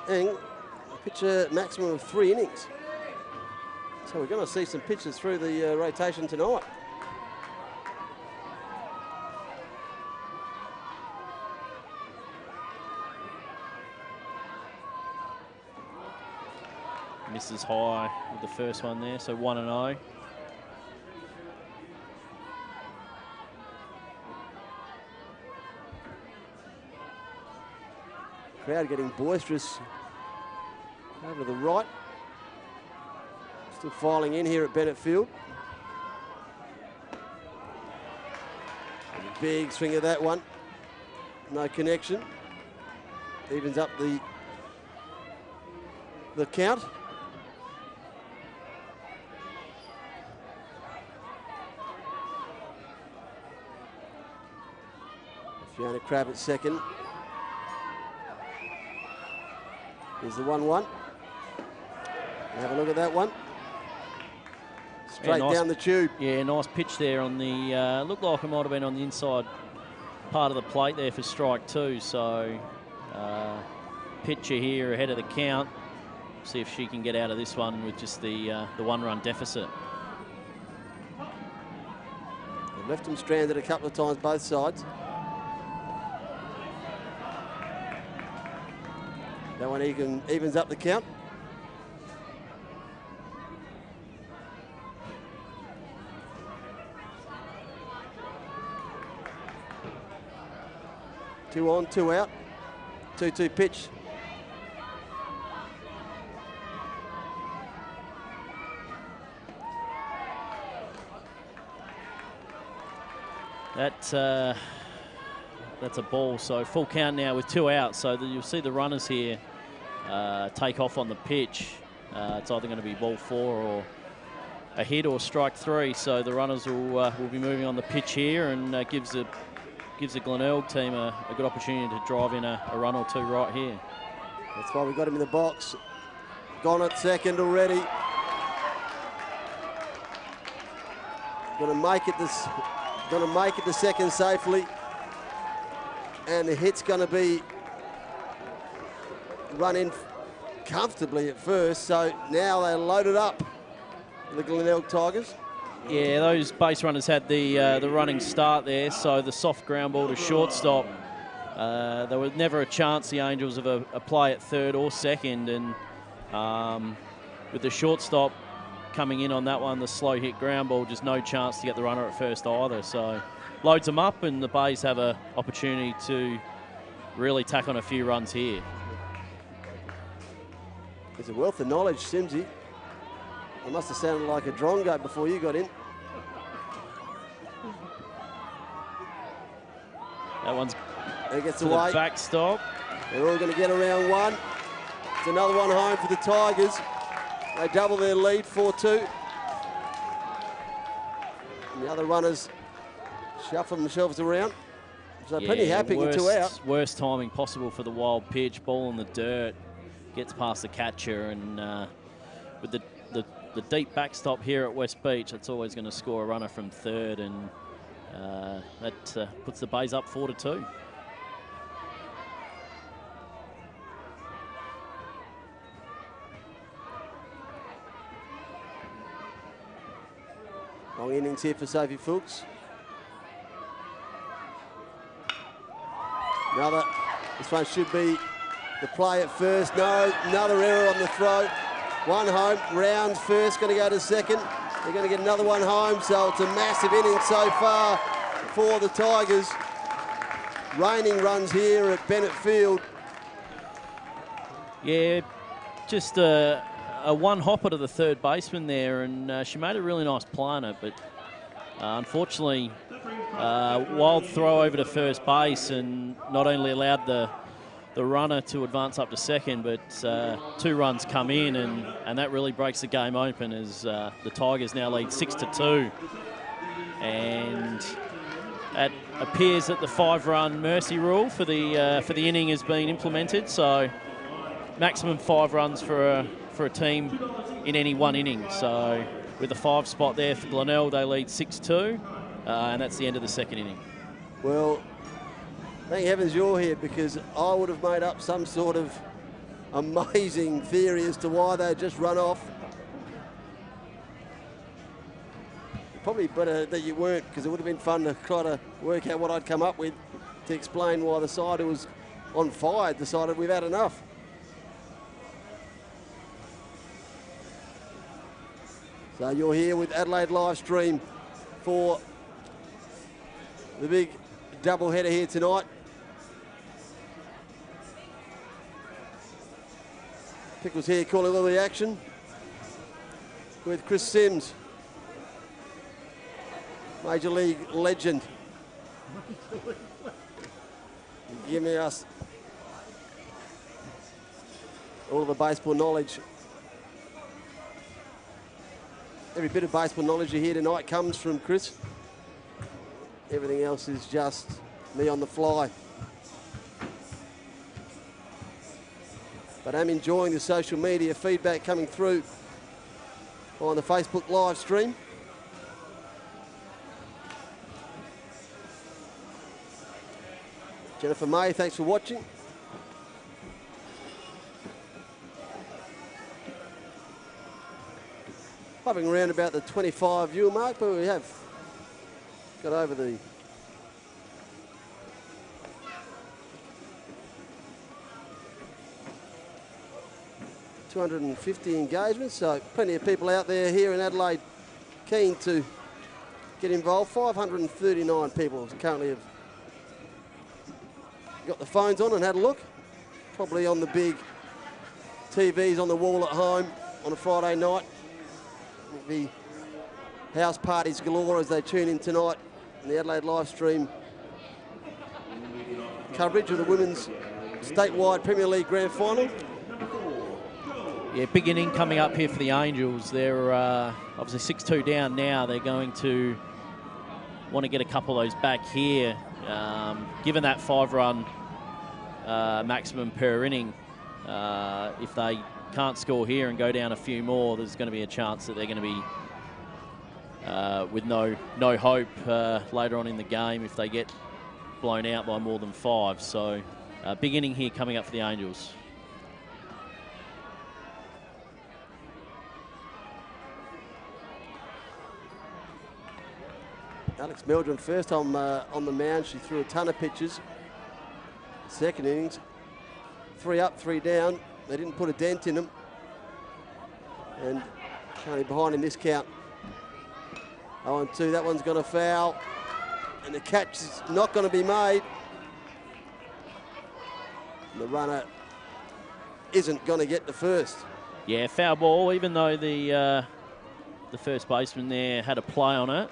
Eng. Pitch a maximum of 3 innings. So we're going to see some pitches through the rotation tonight. Misses high with the first one there, so 1-0. Crowd getting boisterous over to the right. Still filing in here at Bennett Field. A big swing of that one. No connection. Evens up the count. Fiona Crabb at second. Here's the 1-1. Have a look at that one. Straight down the tube. Yeah, nice pitch there on the, looked like it might have been on the inside part of the plate there for strike 2. So pitcher here ahead of the count. See if she can get out of this one with just the 1-run deficit. They've left them stranded a couple of times, both sides. That one evens up the count. Two on, 2 out. 2-2 pitch. That's a ball, so full count now with 2 out. So you'll see the runners here take off on the pitch. It's either going to be ball 4 or a hit or strike 3. So the runners will be moving on the pitch here, and gives the Glenelg team a good opportunity to drive in a run or 2 right here. That's why we got him in the box. Gone at second already. Going to make it to second safely. And the hit's going to be run in comfortably at first. So now they're loaded up, the Glenelg Tigers. Yeah, those base runners had the running start there, so the soft ground ball to shortstop. There was never a chance, the Angels, of a play at third or second, and with the shortstop coming in on that one, the slow hit ground ball, just no chance to get the runner at first either. So loads them up, and the Bays have an opportunity to really tack on a few runs here. There's a wealth of knowledge, Simsy. It must have sounded like a drongo before you got in. That one's There gets to away. the backstop. They're all going to get around one. It's another one home for the Tigers. They double their lead, 4-2. And the other runners shuffle themselves around. So plenty happy with 2 out. Worst timing possible for the wild pitch. Ball in the dirt. Gets past the catcher, and with the deep backstop here at West Beach, that's always going to score a runner from third, and that puts the Bays up 4-2. Long innings here for Sophie Fuchs. This one should be the play at first. No, another error on the throw. One home, Rounds first, going to go to second. They're going to get another one home, so it's a massive inning so far for the Tigers. Raining runs here at Bennett Field. Yeah, just a one hopper to the third baseman there, and she made a really nice play on it, but unfortunately, wild throw over to first base, and not only allowed the runner to advance up to second, but 2 runs come in, and that really breaks the game open as the Tigers now lead 6-2. And it appears that the 5-run mercy rule for the inning has been implemented, so maximum 5 runs for a team in any one inning. So with the 5 spot there for Glenelg, they lead 6-2. and that's the end of the second inning. Well, thank heavens you're here, because I would have made up some sort of amazing theory as to why they just run off. Probably better that you weren't, because it would have been fun to try to work out what I'd come up with to explain why the side who was on fire decided we've had enough. So you're here with Adelaide live stream for the big double header here tonight. Pickles here calling all the action with Chris Sims, Major League legend. Giving us all of the baseball knowledge. Every bit of baseball knowledge you hear tonight comes from Chris. Everything else is just me on the fly. But I'm enjoying the social media feedback coming through on the Facebook live stream. Jennifer May, thanks for watching. Hovering around about the 25 viewer mark, but we have got over the 250 engagements, so plenty of people out there here in Adelaide keen to get involved. 539 people currently have got the phones on and had a look. Probably on the big TVs on the wall at home on a Friday night. The house parties galore as they tune in tonight in the Adelaide live stream coverage of the women's statewide Premier League Grand Final. Yeah, big inning coming up here for the Angels. They're obviously 6-2 down now. They're going to want to get a couple of those back here. Given that 5-run maximum per inning, if they can't score here and go down a few more, there's going to be a chance that they're going to be with no hope later on in the game if they get blown out by more than 5. So big inning here coming up for the Angels. Alex Meldrum first on the mound. She threw a ton of pitches. Second innings, 3 up, 3 down. They didn't put a dent in them. And currently behind in this count. 0-2, that one's got a foul. And the catch is not going to be made. And the runner isn't going to get the first. Yeah, foul ball, even though the first baseman there had a play on it.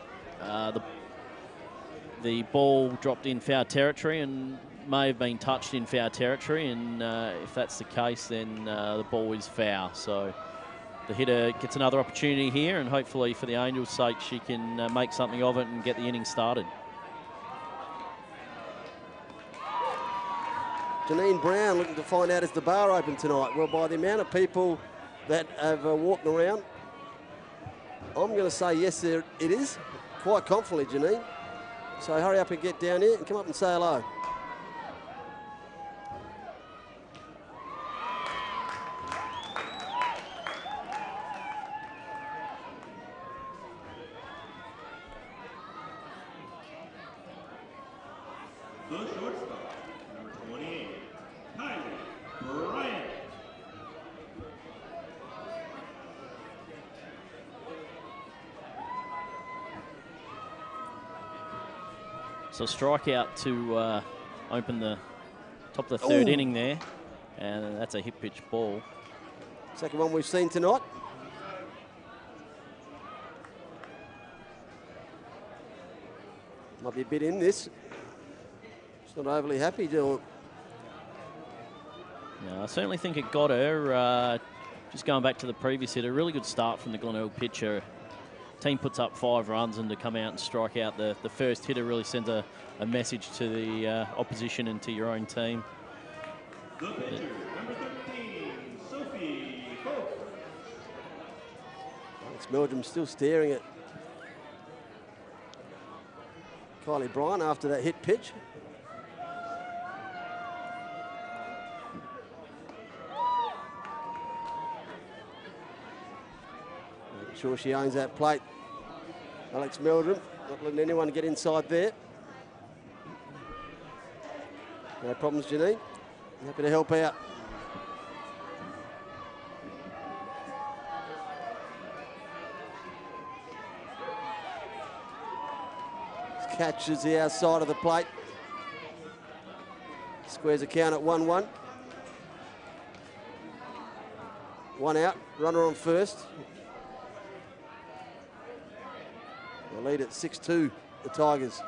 The ball dropped in foul territory and may have been touched in foul territory, and if that's the case, then the ball is foul. So the hitter gets another opportunity here, and hopefully for the Angels' sake she can make something of it and get the inning started. Janine Brown looking to find out is the bar open tonight. Well, by the amount of people that have walked around, I'm going to say yes, it is. Quite confidently, Janine. So hurry up and get down here and come up and say hello. The shortstop, number 28, Kylie Bryant. So strikeout to open the top of the third inning there, and that's a hit pitch ball. Second one we've seen tonight. Might be a bit in this. She's not overly happy, Dylan. Yeah, I certainly think it got her. Just going back to the previous hit, a really good start from the Glenelg pitcher. Team puts up 5 runs, and to come out and strike out the first hitter really sends a message to the opposition and to your own team. The pitcher, number 13, Sophie Hope. Alex Meldrum still staring at Kylie Bryan after that hit pitch. Making sure she owns that plate. Alex Meldrum, not letting anyone get inside there. No problems, Janine. Happy to help out. Catches the outside of the plate. Squares a count at 1-1. One out, runner on first. They lead at 6-2, the Tigers.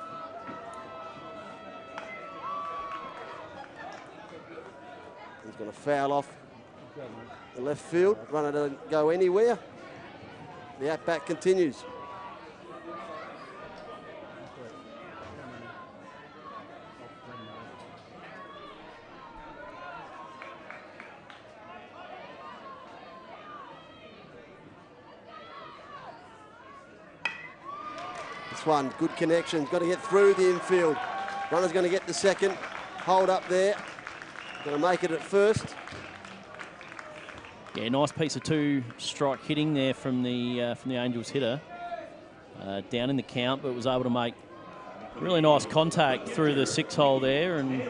He's going to foul off the left field. Runner doesn't go anywhere. The at-bat continues. This one, good connection. Got to get through the infield. Runner's going to get the second. Hold up there. Going to make it at first. Yeah, nice piece of two-strike hitting there from the Angels hitter. Down in the count, but was able to make really nice contact through the six-hole there and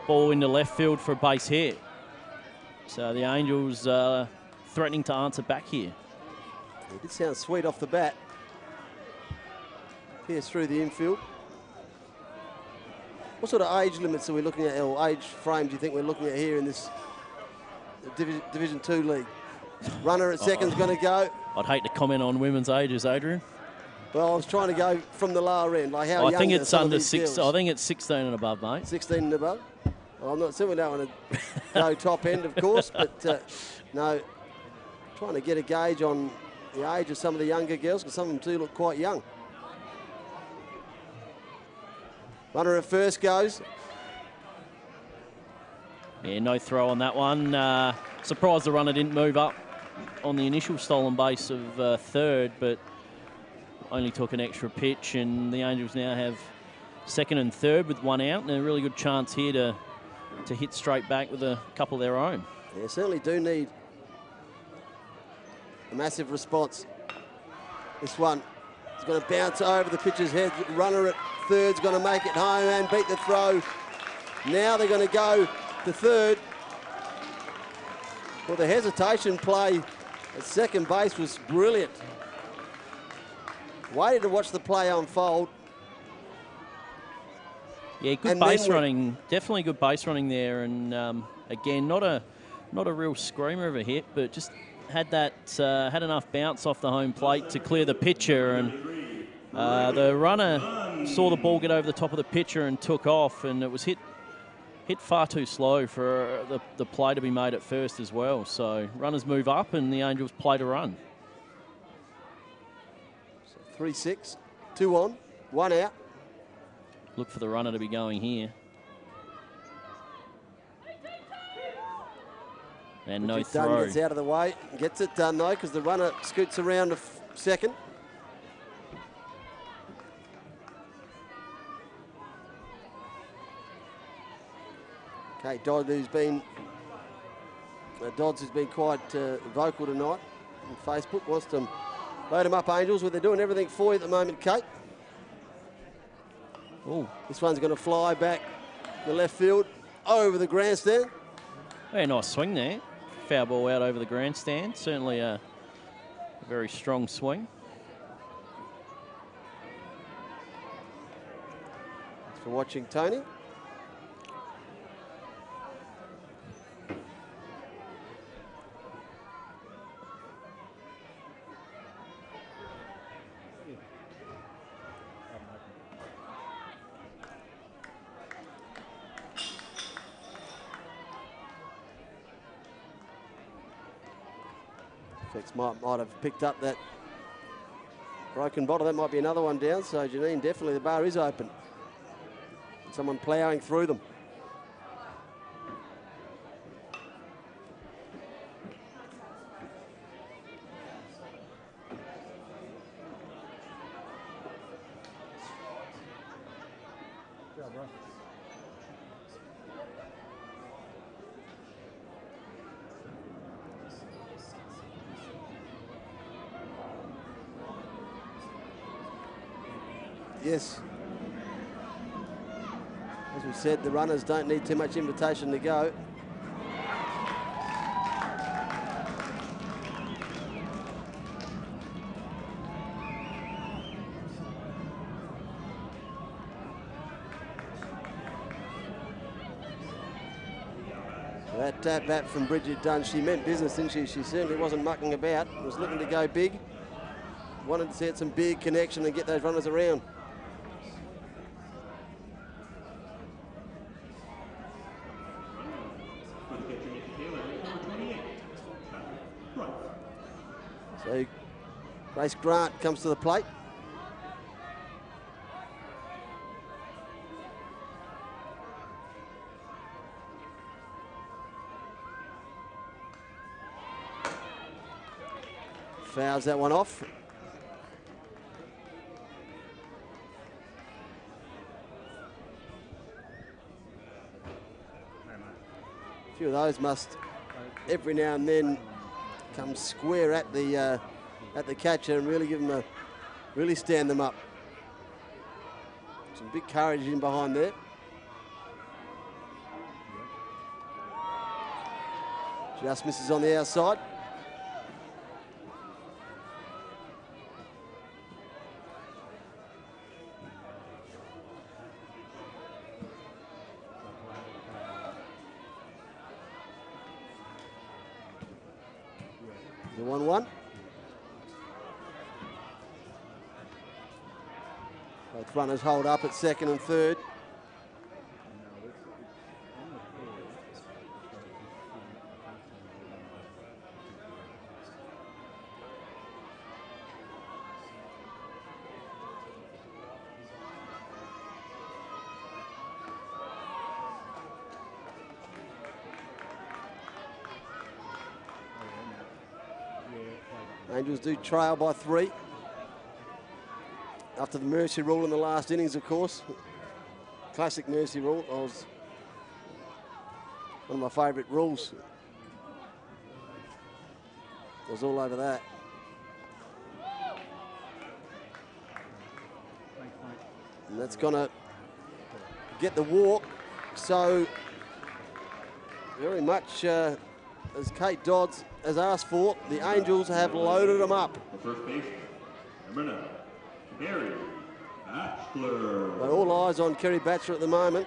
ball into left field for a base hit. So the Angels threatening to answer back here. It did sound sweet off the bat. Pierce through the infield. What sort of age limits are we looking at, or age frames do you think we're looking at here in this Division 2 league? Runner at second's going to go. I'd hate to comment on women's ages, Adrian. Well, I was trying to go from the lower end, like how young I think it's some of under these 6. girls? I think it's 16 and above, mate. 16 and above. Well, I'm not saying we don't want to go top end, of course, but no, trying to get a gauge on the age of some of the younger girls, because some of them do look quite young. Runner at first goes. Yeah, no throw on that one. Surprised the runner didn't move up on the initial stolen base of third, but only took an extra pitch, and the Angels now have second and third with one out, and a really good chance here to hit straight back with a couple of their own. Yeah, certainly do need a massive response. This one is going to bounce over the pitcher's head. Runner at third's going to make it home and beat the throw. Now they're going to go to third. Well, the hesitation play at second base was brilliant. Waited to watch the play unfold. Yeah, good base running. Definitely good base running there. And again, not a real screamer of a hit, but just had that had enough bounce off the home plate to clear the pitcher. And the runner saw the ball get over the top of the pitcher and took off, and it was hit far too slow for the play to be made at first as well. So runners move up, and the Angels play to run. 3-6, 2 on, 1 out. Look for the runner to be going here. And no throw. Dunn gets out of the way, gets it done though, because the runner scoots around to second. Okay, Dodds has been quite vocal tonight on Facebook. Wants to load them up, Angels, where they're doing everything for you at the moment, Kate. Ooh. This one's going to fly back the left field over the grandstand. Very nice swing there. Foul ball out over the grandstand. Certainly a very strong swing. Thanks for watching, Tony. Fix might have picked up that broken bottle. That might be another one down. So Janine, definitely the bar is open. Someone ploughing through them. Yes. As we said, the runners don't need too much invitation to go. That tap bat from Bridget Dunn, she meant business, didn't she? She certainly wasn't mucking about, was looking to go big. Wanted to set some big connection and get those runners around. So Grace Grant comes to the plate. Fouls that one off. A few of those must every now and then come square at the catcher and really give them really stand them up. Some big courage in behind there. Just misses on the outside. The 1-1. Both runners hold up at second and third. Angels do trail by 3. After the mercy rule in the last innings, of course. Classic mercy rule. Was one of my favourite rules. I was all over that. And that's going to get the walk. So very much as Kate Dodds has asked for, the Angels have loaded them up. The first base, number 9, Kerry Batchelor. But all eyes on Kerry Batchelor at the moment.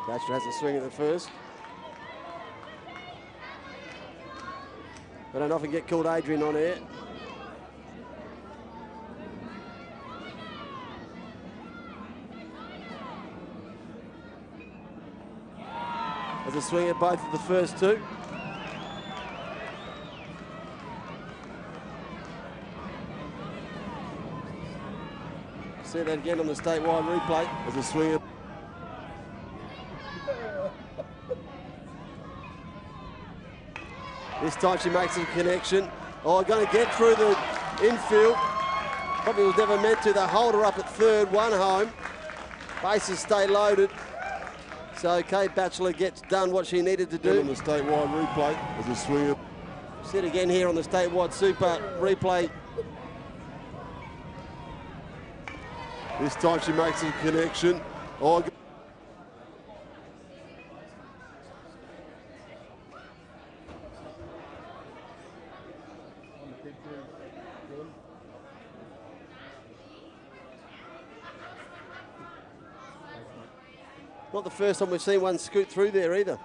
Batchelor has a swing at the first. I don't often get called Adrian on air. Has a swing at both of the first two. See that again on the statewide replay. As a swing at this time she makes a connection. Oh, going to get through the infield. Probably was never meant to. They hold her up at third, one home. Bases stay loaded. So Kate Batchelor gets done what she needed to do. On the statewide replay as a swinger. See it again here on the statewide super replay. This time she makes a connection. Oh, not the first time we've seen one scoot through there either.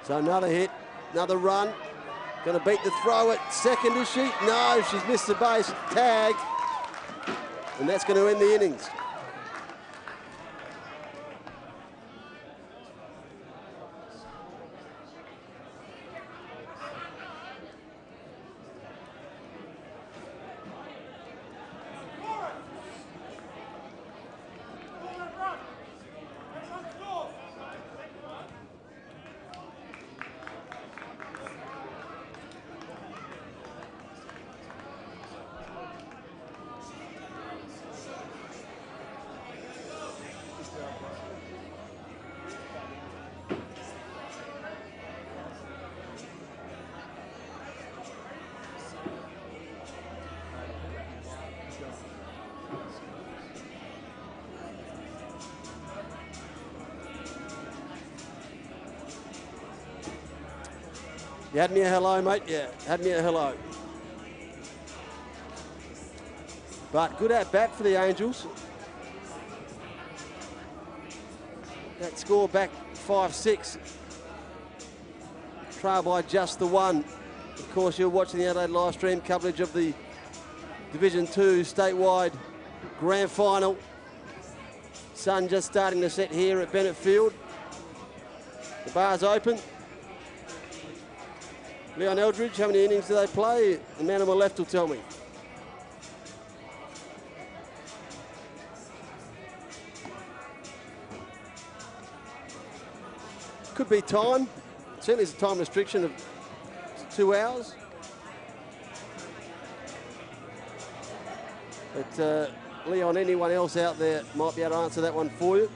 So another hit, another run. Going to beat the throw at second, is she? No, she's missed the base. Tag. And that's going to end the innings. You had me a hello, mate? Yeah, had me a hello. But good at bat for the Angels. That score back 5-6. Trail by just the one. Of course, you're watching the Adelaide live stream coverage of the Division 2 statewide grand final. Sun just starting to set here at Bennett Field. The bar's open. Leon Eldridge, how many innings do they play? The man on my left will tell me. Could be time. Certainly there's a time restriction of 2 hours. But Leon, anyone else out there might be able to answer that one for you.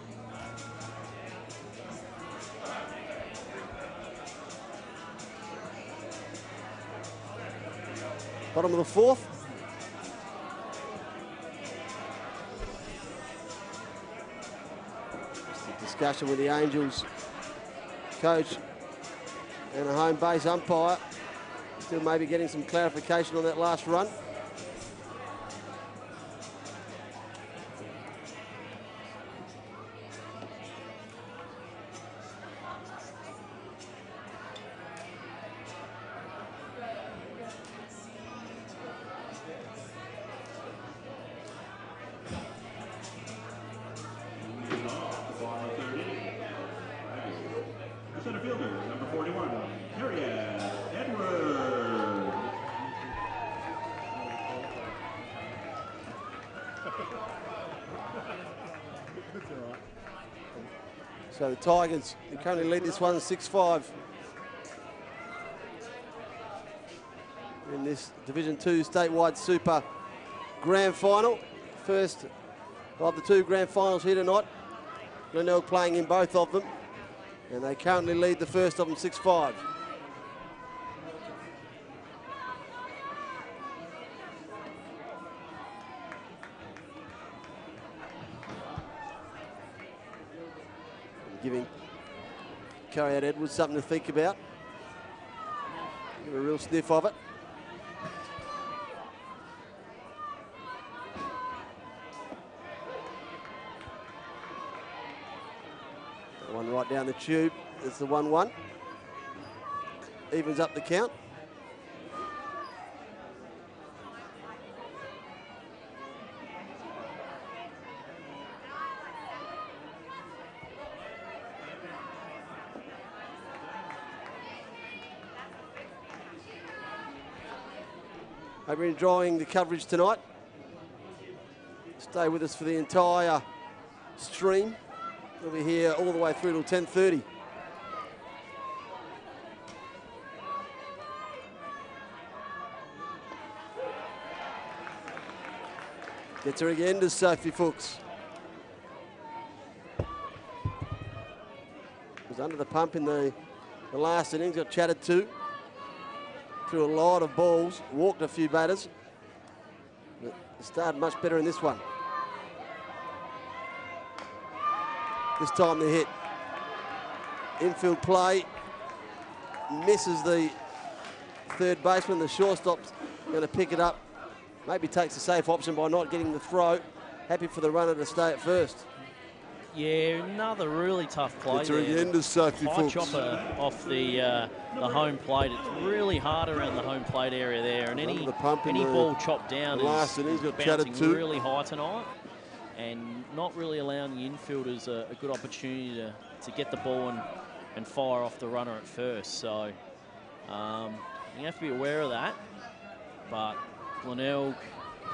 Bottom of the fourth. Just a discussion with the Angels coach and a home base umpire. Still maybe getting some clarification on that last run. Center fielder, number 41, Harriet Edwards. So the Tigers, they currently lead this one 6-5 in this Division 2 statewide Super Grand Final. First of the 2 grand finals here tonight. Glenelg playing in both of them, and they currently lead the first of them 6-5. Giving Harriet Edwards something to think about. Give a real sniff of it. One right down the tube. It's the 1-1. Evens up the count. Hope you're enjoying the coverage tonight. Stay with us for the entire stream. We'll be here all the way through till 10:30. Gets her again to Sophie Fuchs. Was under the pump in the last innings, got chatted to. Threw a lot of balls, walked a few batters. But started much better in this one. This time the hit. Infield play. Misses the third baseman. The shortstop's going to pick it up. Maybe takes a safe option by not getting the throw. Happy for the runner to stay at first. Yeah, another really tough play It's there. at the end of Sophie High Fuchs. chopper off the home plate. It's really hard around the home plate area there, and any ball chopped down is bouncing really high tonight, and not really allowing the infielders a good opportunity to get the ball and fire off the runner at first. So you have to be aware of that. But Glenelg,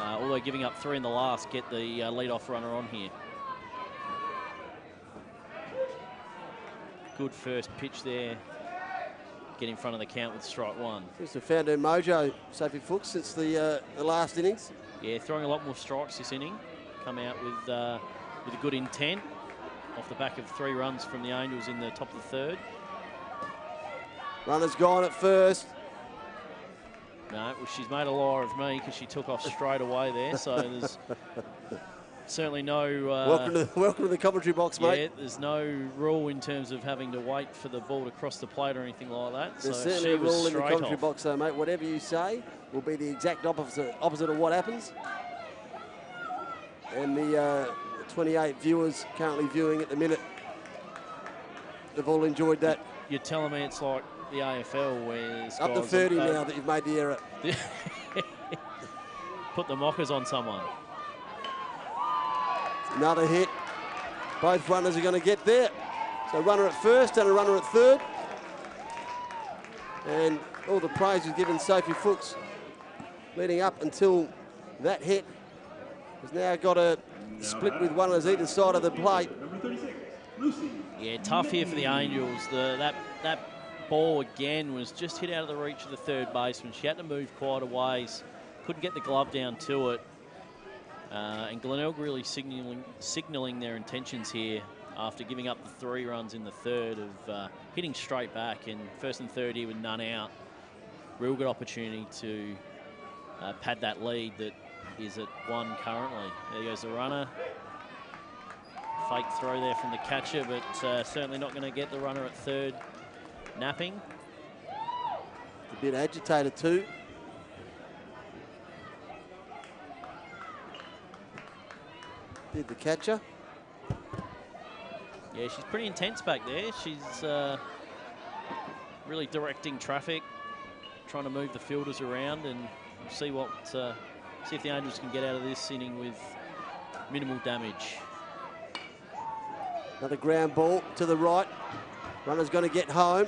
although giving up 3 in the last, get the lead-off runner on here. Good first pitch there. Get in front of the count with strike 1. Seems to have found her mojo, Sophie Fuchs, since the last innings. Yeah, throwing a lot more strikes this inning. Come out with a good intent off the back of 3 runs from the Angels in the top of the 3rd. Runner's gone at first. No, well, she's made a liar of me because she took off straight away there. So there's certainly no... welcome to the commentary box, mate. Yeah, there's no rule in terms of having to wait for the ball to cross the plate or anything like that. There's so certainly a rule in the commentary box, though, mate. Whatever you say will be the exact opposite of what happens. And the 28 viewers currently viewing at the minute, they've all enjoyed that. You're telling me it's like the AFL where it's up to 30 now that you've made the error. Put the mockers on someone. Another hit. Both runners are going to get there. So runner at first and a runner at third. And all the praise was given Sophie Fuchs leading up until that hit. Has now got a split with runners either side of the plate. Number 36, Lucy. Yeah, tough here for the Angels. That ball again was just hit out of the reach of the third baseman. She had to move quite a ways. Couldn't get the glove down to it. And Glenelg really signalling their intentions here after giving up the 3 runs in the 3rd of hitting straight back. And first and third here with none out. Real good opportunity to pad that lead that is at 1 currently. There goes the runner. Fake throw there from the catcher, but certainly not going to get the runner at third napping. A bit agitated too. Did the catcher. Yeah, she's pretty intense back there. She's really directing traffic, trying to move the fielders around, and see if the Angels can get out of this inning with minimal damage. Another ground ball to the right. Runner's going to get home.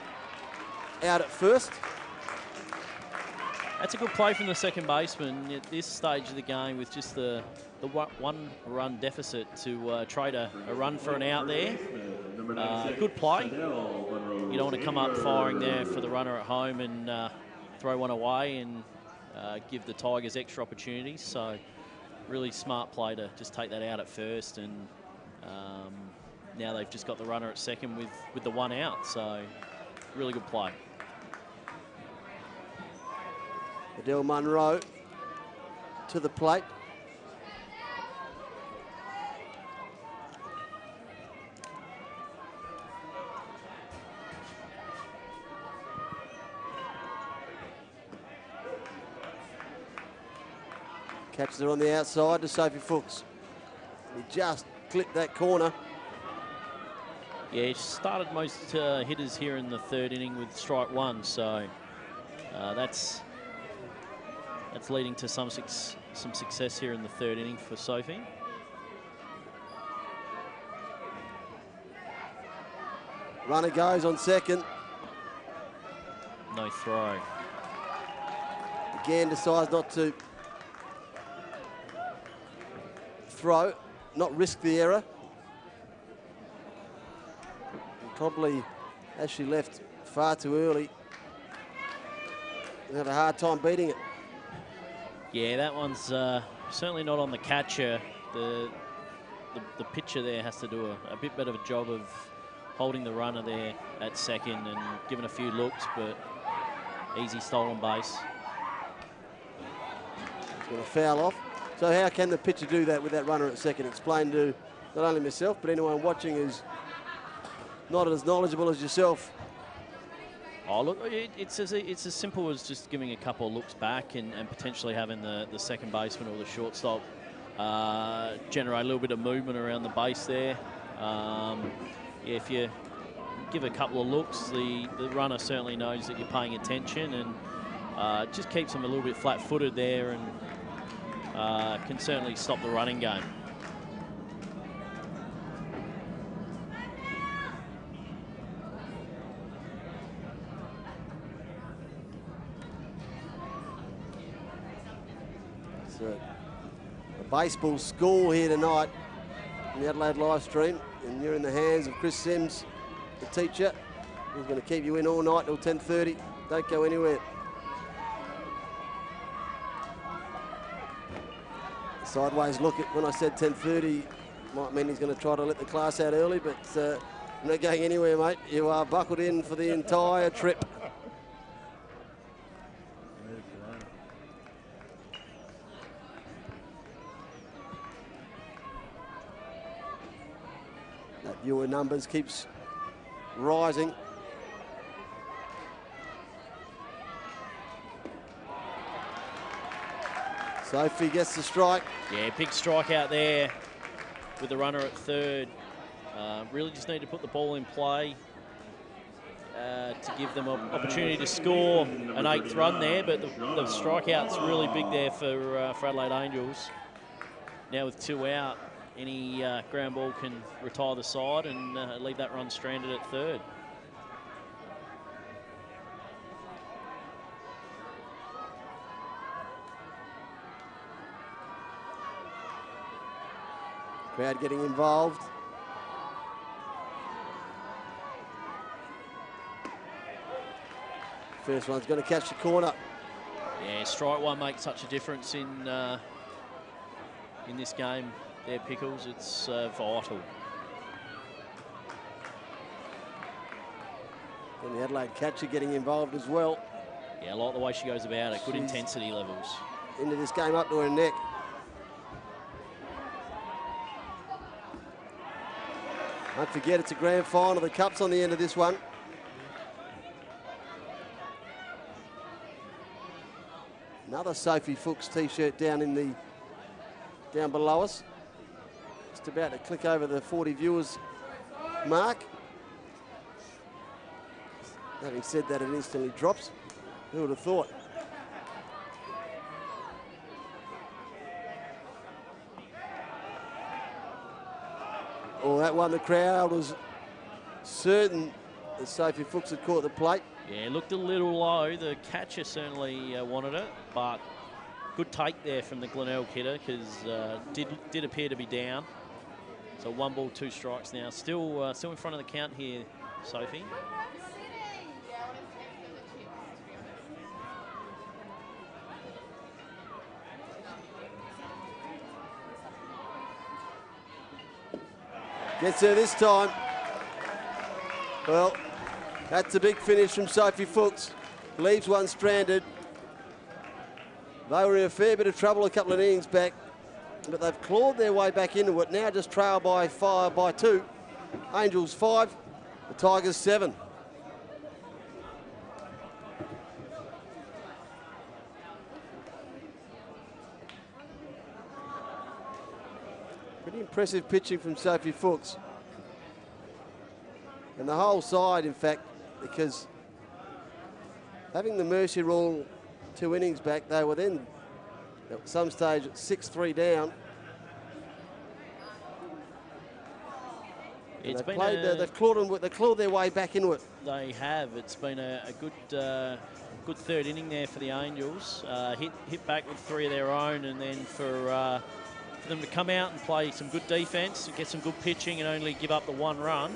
Out at first. That's a good play from the second baseman at this stage of the game with just the 1-run deficit to trade a run for an out there. Good play. You don't want to come up firing there for the runner at home and throw one away and give the Tigers extra opportunities. So really smart play to just take that out at first, and now they've just got the runner at second with the 1 out. So really good play. Adele Munro to the plate. Catches her on the outside to Sophie Fuchs. He just clipped that corner. Yeah, he started most hitters here in the 3rd inning with strike 1, so that's leading to some success here in the 3rd inning for Sophie. Runner goes on second. No throw. Again, decides not to throw, not risk the error. And probably, as she left far too early, have a hard time beating it. Yeah, that one's certainly not on the catcher. The pitcher there has to do a bit better of a job of holding the runner there at second and giving a few looks, but easy stolen base. He's going to foul off. So how can the pitcher do that with that runner at second? Explain to not only myself, but anyone watching who's not as knowledgeable as yourself. Oh, look, it's as simple as just giving a couple of looks back and potentially having the second baseman or the shortstop generate a little bit of movement around the base there. Yeah, if you give a couple of looks, the runner certainly knows that you're paying attention, and just keeps them a little bit flat-footed there, and can certainly stop the running game. It's a baseball school here tonight in the Adelaide live stream, and you're in the hands of Chris Sims, the teacher. He's going to keep you in all night till 10:30. Don't go anywhere. Sideways look at when I said 10:30 might mean he's going to try to let the class out early, but you're not going anywhere, mate. You are buckled in for the entire trip. That viewer numbers keeps rising. Sophie gets the strike. Yeah, big strike out there with the runner at third. Really just need to put the ball in play to give them an opportunity to score an 8th run there, but the strikeout's really big there for Adelaide Angels. Now with 2 out, any ground ball can retire the side and leave that run stranded at third. Crowd getting involved. First one's going to catch the corner. Yeah, strike one makes such a difference in this game there, Pickles. It's vital. And the Adelaide catcher getting involved as well. Yeah, I like the way she goes about it. Good intensity levels. Into this game up to her neck. Don't forget, it's a grand final. The cup's on the end of this one. Another Sophie Fuchs t-shirt down below us. Just about to click over the 40 viewers mark. Having said that, it instantly drops. Who would have thought? Oh, that one, the crowd was certain that Sophie Fuchs had caught the plate. Yeah, it looked a little low. The catcher certainly wanted it, but good take there from the Glenelg hitter, because did appear to be down. So 1 ball, 2 strikes now. Still in front of the count here, Sophie. Gets her this time. Well, that's a big finish from Sophie Fuchs. Leaves one stranded. They were in a fair bit of trouble a couple of innings back, but they've clawed their way back into it. Now just trail by 2. Angels 5, the Tigers 7. Pretty impressive pitching from Sophie Fuchs. And the whole side, in fact, because having the mercy rule 2 innings back, they were then at some stage at 6-3 down. It's they've been they've clawed their way back into it. They have. It's been a good third inning there for the Angels. Hit back with 3 of their own, and then for them to come out and play some good defence and get some good pitching and only give up the 1 run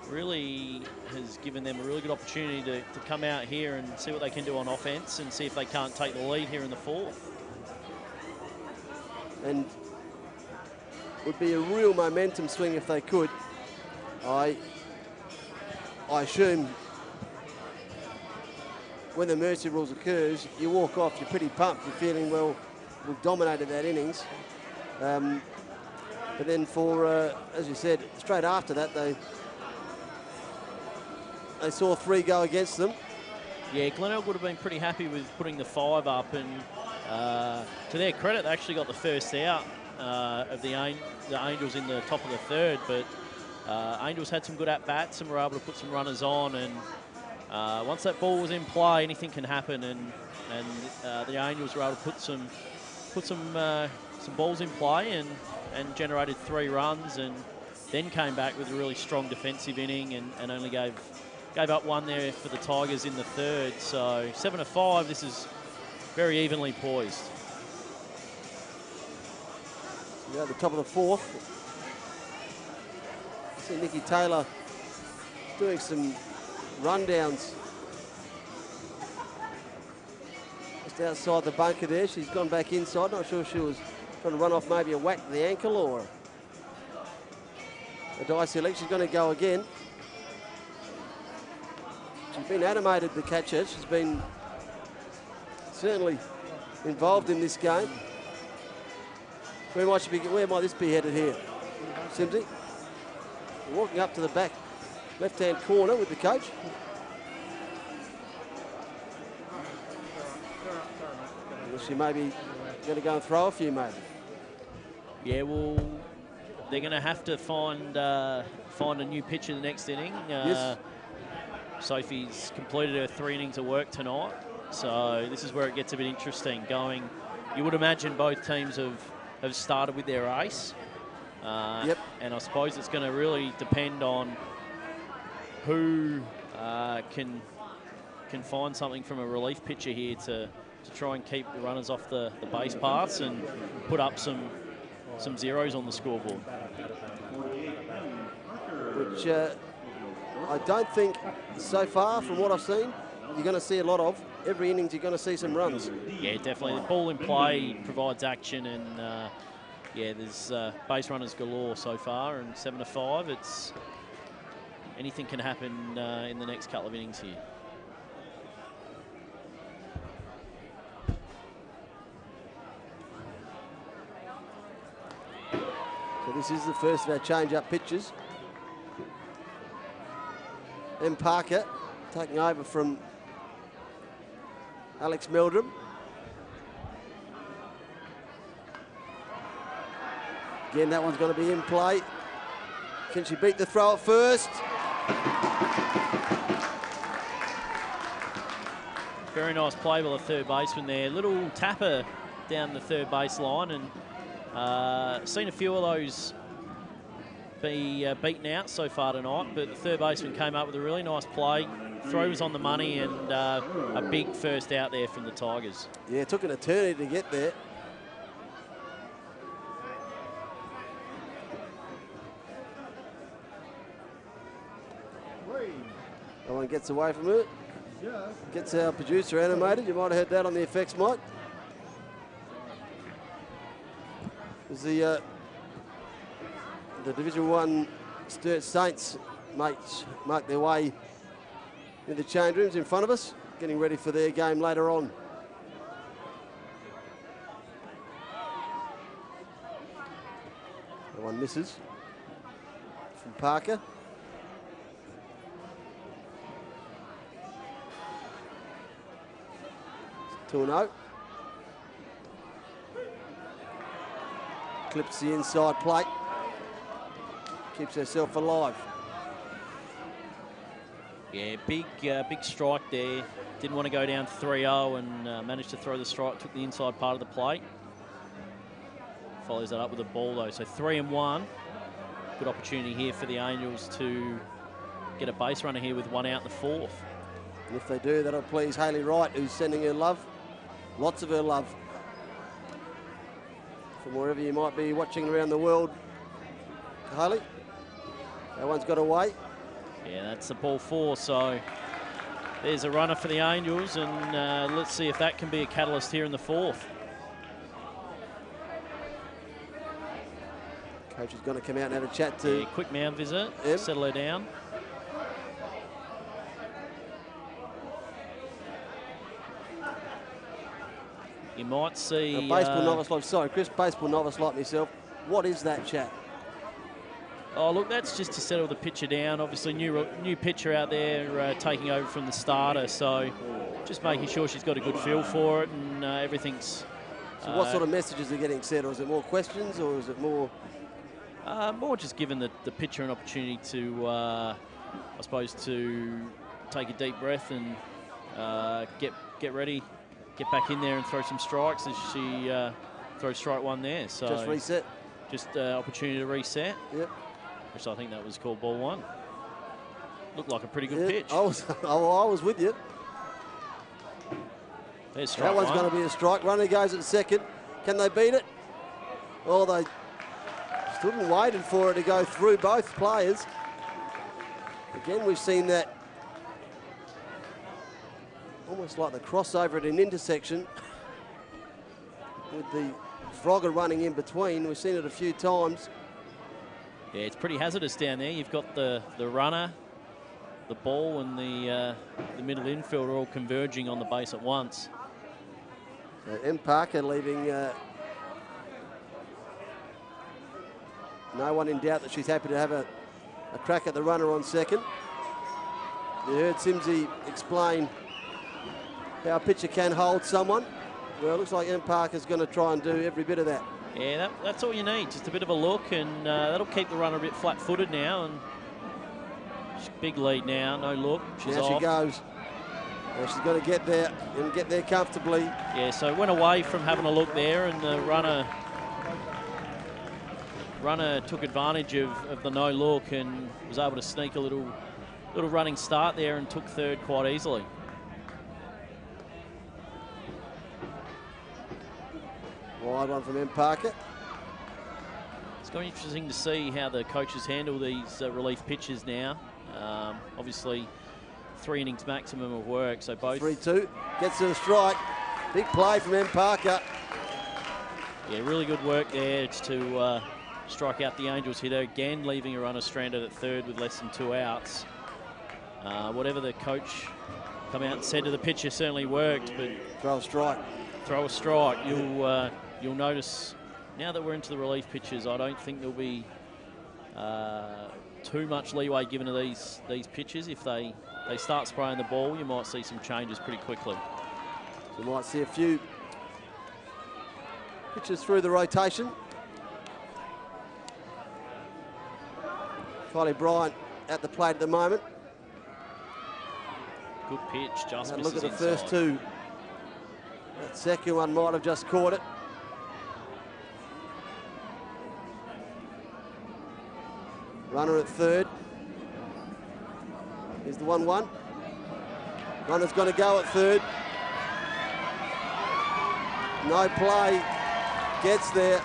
really has given them a really good opportunity to come out here and see what they can do on offence and see if they can't take the lead here in the 4th. And would be a real momentum swing if they could. I assume when the mercy rules occurs, you walk off, you're pretty pumped, you're feeling, well, we've dominated that innings. But then as you said, straight after that, they saw 3 go against them. Yeah, Glenelg would have been pretty happy with putting the 5 up, and to their credit, they actually got the first out of the Angels in the top of the third, but Angels had some good at-bats and were able to put some runners on, and once that ball was in play, anything can happen, and the Angels were able to put some balls in play and generated 3 runs, and then came back with a really strong defensive inning and only gave up 1 there for the Tigers in the third. So 7-5, this is very evenly poised. Yeah, at the top of the fourth. I see Nikki Taylor doing some rundowns just outside the bunker there. She's gone back inside. Not sure if she was trying to run off maybe a whack to the ankle or a dicey leg. She's going to go again. She's been animated, the catcher. She's been certainly involved in this game. Where might this be headed here? Simsy walking up to the back left-hand corner with the coach. She may be going to go and throw a few, maybe. Yeah, well, they're going to have to find a new pitcher in the next inning. Yes. Sophie's completed her 3 innings of work tonight, so this is where it gets a bit interesting. You would imagine both teams have started with their ace. Yep. And I suppose it's going to really depend on who can find something from a relief pitcher here to try and keep the runners off the base paths and put up some zeros on the scoreboard. Which I don't think so far, from what I've seen, you're going to see a lot of. Every innings you're going to see some runs. Yeah, definitely. The ball in play provides action, and yeah, there's base runners galore so far, and 7-5. It's anything can happen in the next couple of innings here. So this is the first of our change-up pitches. M. Parker taking over from Alex Meldrum. Again, that one's going to be in play. Can she beat the throw at first? Very nice play by the third baseman there. Little tapper down the third base line, and seen a few of those be beaten out so far tonight, but the third baseman came up with a really nice play. Throw was on the money, and a big first out there from the Tigers. Yeah, it took an eternity to get there. No one gets away from it. Gets our producer animated. You might have heard that on the effects mic. As the Division 1 Sturt Saints mates make their way in the change rooms in front of us, getting ready for their game later on. That one misses from Parker. It's 2-0. Clips the inside plate. Keeps herself alive. Yeah, big strike there. Didn't want to go down 3-0 and managed to throw the strike. Took the inside part of the plate. Follows that up with a ball though. So 3-1. Good opportunity here for the Angels to get a base runner here with 1 out in the fourth. And if they do, that'll please Hayley Wright, who's sending her love. Lots of her love. From wherever you might be watching around the world. Hayley. That one's got away. Yeah, that's the ball 4, so there's a runner for the Angels, and let's see if that can be a catalyst here in the fourth. Coach is going to come out and have a chat to... Yeah, quick mound visit, settle her down. You might see... baseball novice like... Sorry, Chris, baseball novice like myself. What is that chat? Oh, look, that's just to settle the pitcher down. Obviously, new pitcher out there taking over from the starter, so just making sure she's got a good feel for it and everything's So what sort of messages are getting said, or is it more questions, or is it more? More just giving the pitcher an opportunity to, I suppose, to take a deep breath and get ready, get back in there and throw some strikes as she throws strike one there. So Just reset. Just opportunity to reset. Yep. Which I think that was called ball one. Looked like a pretty good pitch. I was with you. There's strike that one's going to be a strike. Runner goes at second. Can they beat it? Oh, they stood and waited for it to go through both players. Again, we've seen that almost like the crossover at an intersection with the Frogger running in between. We've seen it a few times. Yeah, it's pretty hazardous down there. You've got the runner, the ball, and the middle infielder all converging on the base at once. So M. Parker leaving no one in doubt that she's happy to have a crack at the runner on second. You heard Simsy explain how a pitcher can hold someone. Well, it looks like M. Parker's going to try and do every bit of that. Yeah, that's all you need, just a bit of a look, and that'll keep the runner a bit flat-footed now. And big lead now, no look. She's off. She goes. Well, she's going to get there and get there comfortably. Yeah, so went away from having a look there, and the runner took advantage of the no look and was able to sneak a little running start there and took third quite easily. Wide one from M. Parker. It's going to be interesting to see how the coaches handle these relief pitches now. Obviously, 3 innings maximum of work, so both. 3-2, gets to the strike. Big play from M. Parker. Yeah, really good work there. It's to strike out the Angels hitter again, leaving a runner stranded at third with less than 2 outs. Whatever the coach come out and said to the pitcher certainly worked, but throw a strike. Throw a strike. You'll notice now that we're into the relief pitches, I don't think there'll be too much leeway given to these pitches. If they start spraying the ball, you might see some changes pretty quickly. So you might see a few pitches through the rotation. Kylie Bryant at the plate at the moment. Good pitch, just misses look at the inside. first 2. That second one might have just caught it. Runner at third. Here's the 1-1. Runner's going to go at third. No play. Gets there.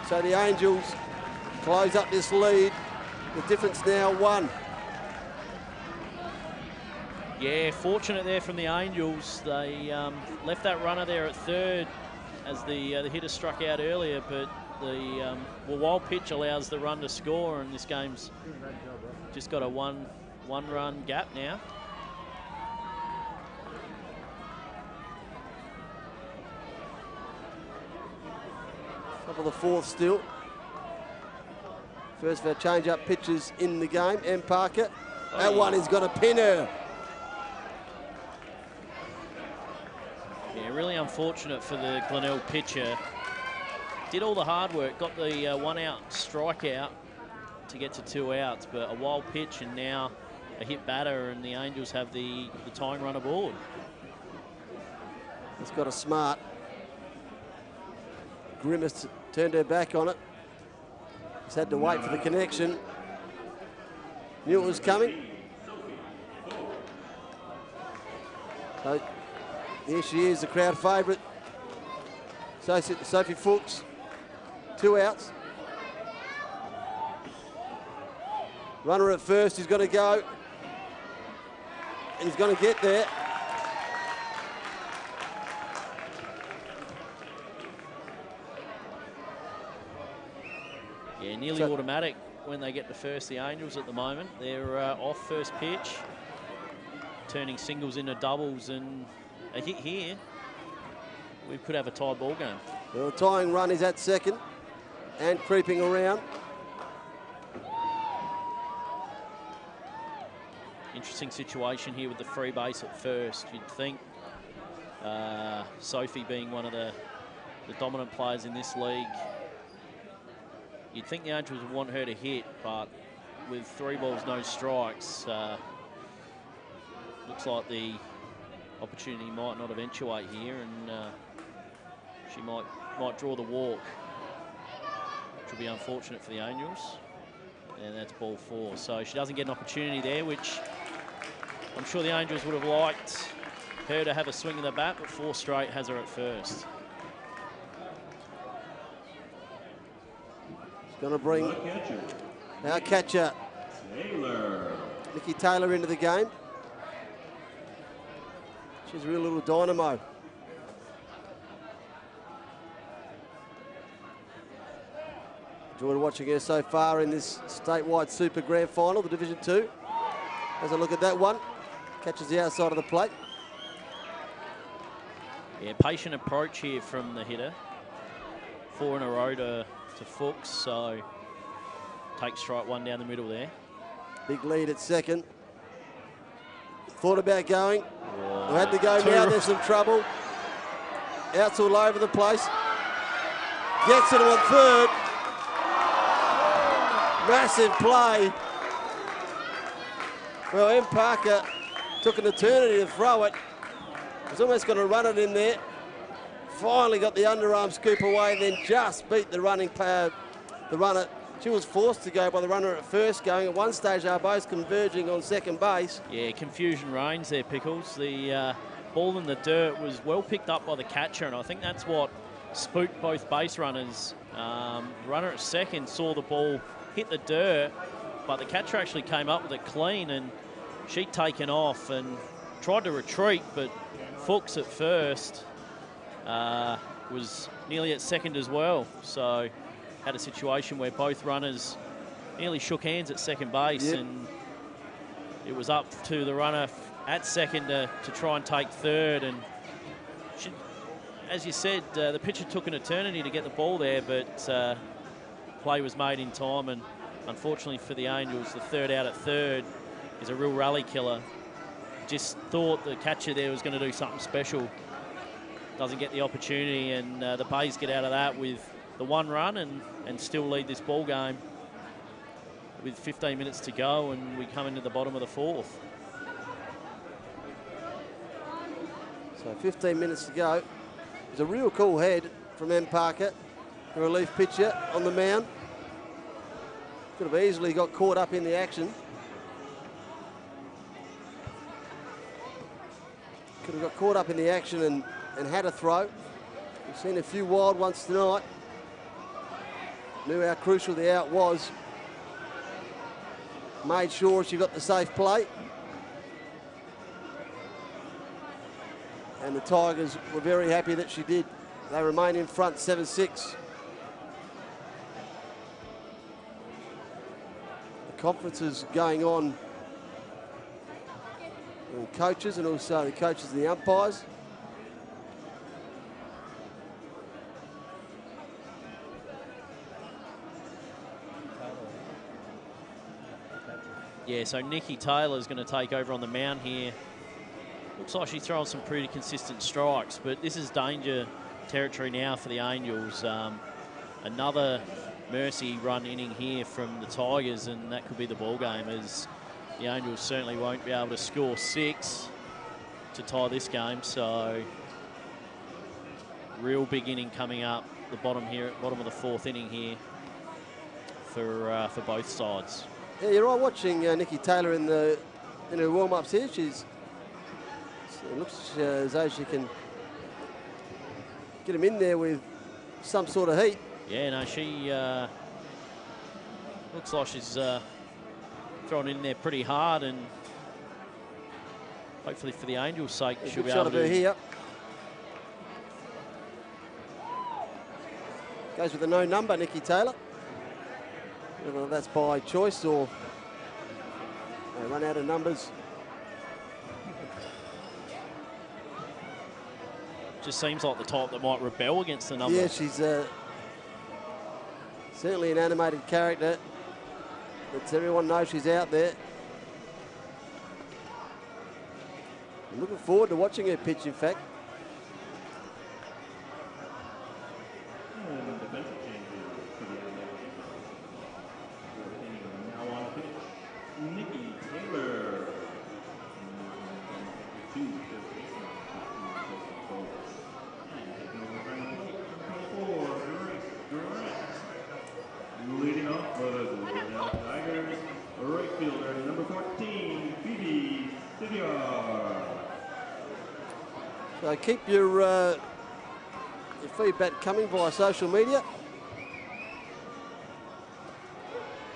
So the Angels close up this lead. The difference now 1. Yeah, fortunate there from the Angels. They left that runner there at third as the hitter struck out earlier, but the wild pitch allows the run to score, and this game's just got a one-run gap now. Top of the 4th still. First of our change-up pitches in the game. M. Parker. That one is going to pin her. Yeah, really unfortunate for the Glenelg pitcher. Did all the hard work, got the 1-out strikeout to get to 2 outs, but a wild pitch and now a hit batter, and the Angels have the tying run aboard. It's got a smart. Grimace turned her back on it. Just had to wait for the connection. Knew it was coming. So here she is, the crowd favourite. Sophie Fuchs, 2 outs. Runner at first, he's going to go. And he's going to get there. Yeah, nearly automatic when they get to first, the Angels at the moment. They're off first pitch, turning singles into doubles, and a hit here. We could have a tie ball game. Well, the tying run is at second and creeping around. Interesting Situation here with the free base at first. You'd think Sophie being one of the dominant players in this league. You'd think the Angels would want her to hit, but with 3 balls, no strikes, looks like the opportunity might not eventuate here, and she might draw the walk, which will be unfortunate for the Angels. And that's ball 4. So she doesn't get an opportunity there, which I'm sure the Angels would have liked her to have a swing of the bat, but 4 straight has her at first. It's going to bring our catcher, Nikki Taylor, into the game. She's a real little dynamo. Enjoyed watching her so far in this statewide Super Grand Final, the Division 2. Has a look at that one. Catches the outside of the plate. Yeah, patient approach here from the hitter. 4 in a row to Fuchs, so takes strike 1 down the middle there. Big lead at second. Thought about going. Whoa. Had to go now, there's some trouble. Outs all over the place. Gets it on third. Massive play. Well, M. Parker took an eternity to throw it. Was almost going to run it in there. Finally got the underarm scoop away, then just beat the running player, the runner. She was forced to go by the runner at first going. At one stage, they were both converging on second base. Yeah, confusion reigns there, Pickles. The ball in the dirt was well picked up by the catcher, and I think that's what spooked both base runners. The runner at second saw the ball hit the dirt, but the catcher actually came up with it clean, and she'd taken off and tried to retreat, but Fuchs at first was nearly at second as well. So had a situation where both runners nearly shook hands at second base, and it was up to the runner at second to try and take third. And she, as you said, the pitcher took an eternity to get the ball there, but play was made in time, and unfortunately for the Angels, the third out at third is a real rally killer. Just thought the catcher there was going to do something special. Doesn't get the opportunity, and the Bays get out of that with the 1 run and still lead this ball game with 15 minutes to go, and we come into the bottom of the 4th. So 15 minutes to go. It's a real cool head from M. Parker, the relief pitcher on the mound. Could have easily got caught up in the action. Could have got caught up in the action and had a throw. We've seen a few wild ones tonight. Knew how crucial the out was. Made sure she got the safe play. And the Tigers were very happy that she did. They remain in front 7-6. The conference is going on with coaches and also the coaches and the umpires. Yeah, so Nikki Taylor is going to take over on the mound here. Looks like she's throwing some pretty consistent strikes, but this is danger territory now for the Angels. Another mercy run inning here from the Tigers, and that could be the ball game, as the Angels certainly won't be able to score 6 to tie this game. So real big inning coming up the bottom here, bottom of the 4th inning here for both sides. Yeah, you're right. Watching Nikki Taylor in her warm-ups here, it looks as though she can get him in there with some sort of heat. Yeah, no, she looks like she's thrown in there pretty hard, and hopefully for the Angels' sake, she'll be able to. Her here. Goes with a no number, Nikki Taylor. Whether that's by choice or they run out of numbers. Just seems like the type that might rebel against the number. Yeah, she's certainly an animated character. Lets everyone know she's out there. I'm looking forward to watching her pitch, in fact. Fielder, number 14, Phoebe Siviar. So keep your feedback coming via social media.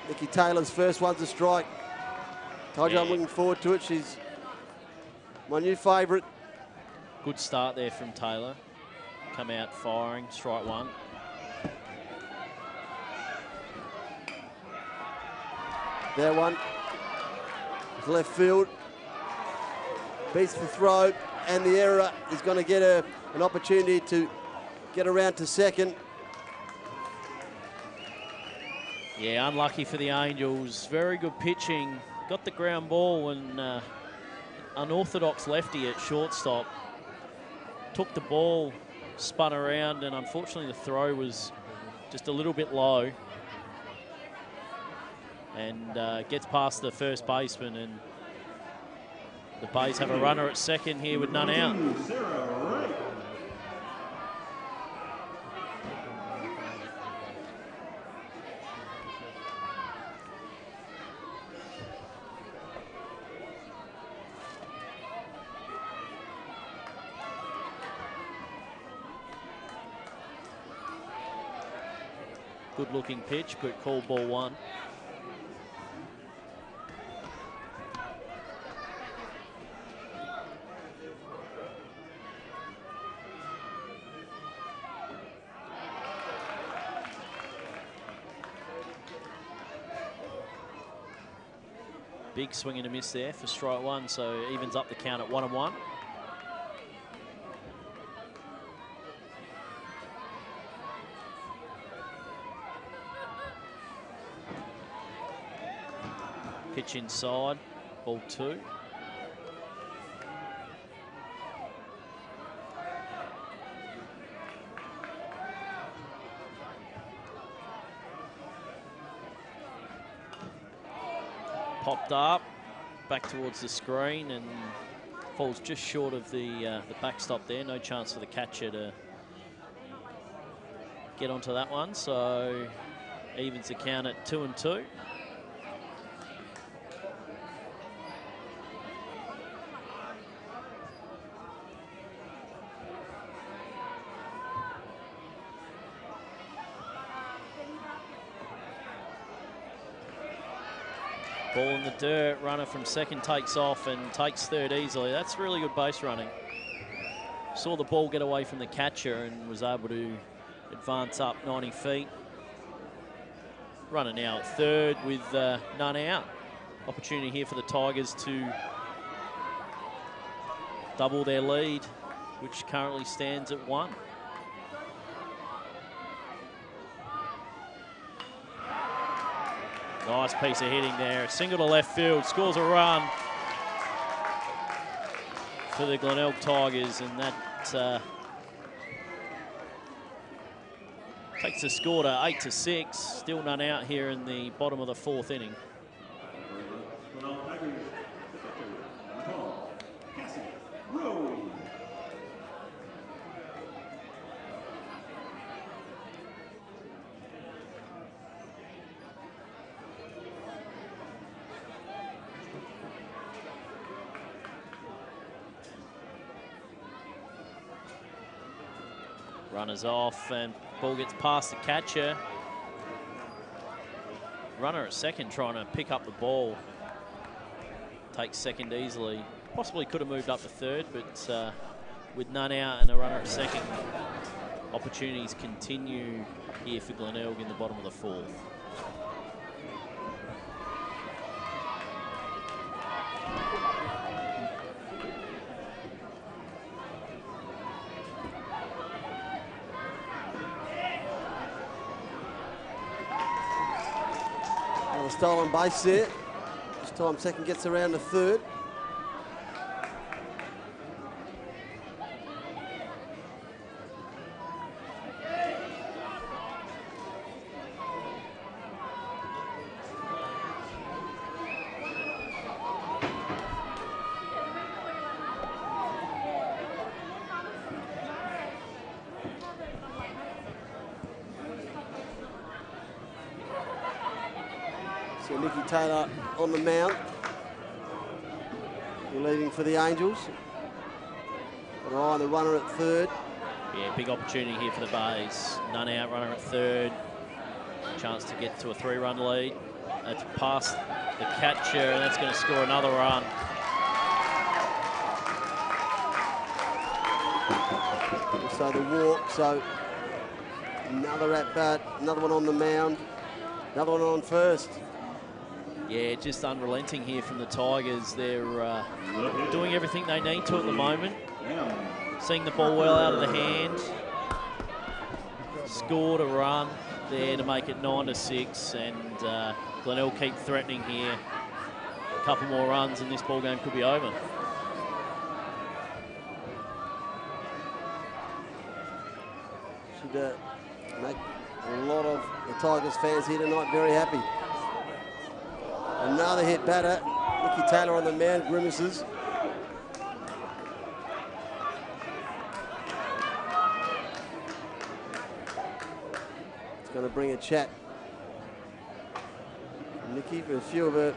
Nikki Taylor's first one's a strike. Told you I'm looking forward to it. She's my new favourite. Good start there from Taylor. Come out firing, strike one. That one. Left field. Beats the throw, and the error is going to get her an opportunity to get around to second. Yeah, unlucky for the Angels. Very good pitching. Got the ground ball, and unorthodox lefty at shortstop. Took the ball, spun around, and unfortunately the throw was just a little bit low. And gets past the first baseman, and the Bays have a runner at second here with none out. Good looking pitch, but called ball one. Big swing and a miss there for strike one, so evens up the count at 1-1. Pitch inside, ball two. Popped up, back towards the screen, and falls just short of the backstop there. No chance for the catcher to get onto that one, so evens the count at 2-2. Ball in the dirt, runner from second takes off and takes third easily. That's really good base running. Saw the ball get away from the catcher and was able to advance up 90 feet. Runner now at third with none out. Opportunity here for the Tigers to double their lead, which currently stands at 1. Nice piece of hitting there. Single to left field, scores a run for the Glenelg Tigers, and that takes the score to 8-6. Still none out here in the bottom of the 4th inning. Runners off, and ball gets past the catcher. Runner at second trying to pick up the ball. Takes second easily. Possibly could have moved up to third, but with none out and a runner at second, opportunities continue here for Glenelg in the bottom of the 4th. Stolen base there. This time second gets around to third. And Nikki Taylor on the mound. Leaving for the Angels. An eye on the runner at third. Yeah, big opportunity here for the Bays. None out, runner at third. Chance to get to a 3-run lead. That's past the catcher, and that's going to score another run. So the walk, so another at bat, another one on the mound, another one on first. Yeah, just unrelenting here from the Tigers. They're doing everything they need to at the moment. Seeing the ball well out of the hand. Scored a run there to make it 9-6, and Glenelg keep threatening here. A couple more runs and this ball game could be over. Should make a lot of the Tigers fans here tonight very happy. Another hit batter. Nikki Taylor on the mound, grimaces. It's going to bring a chat. Nikki for a few of her.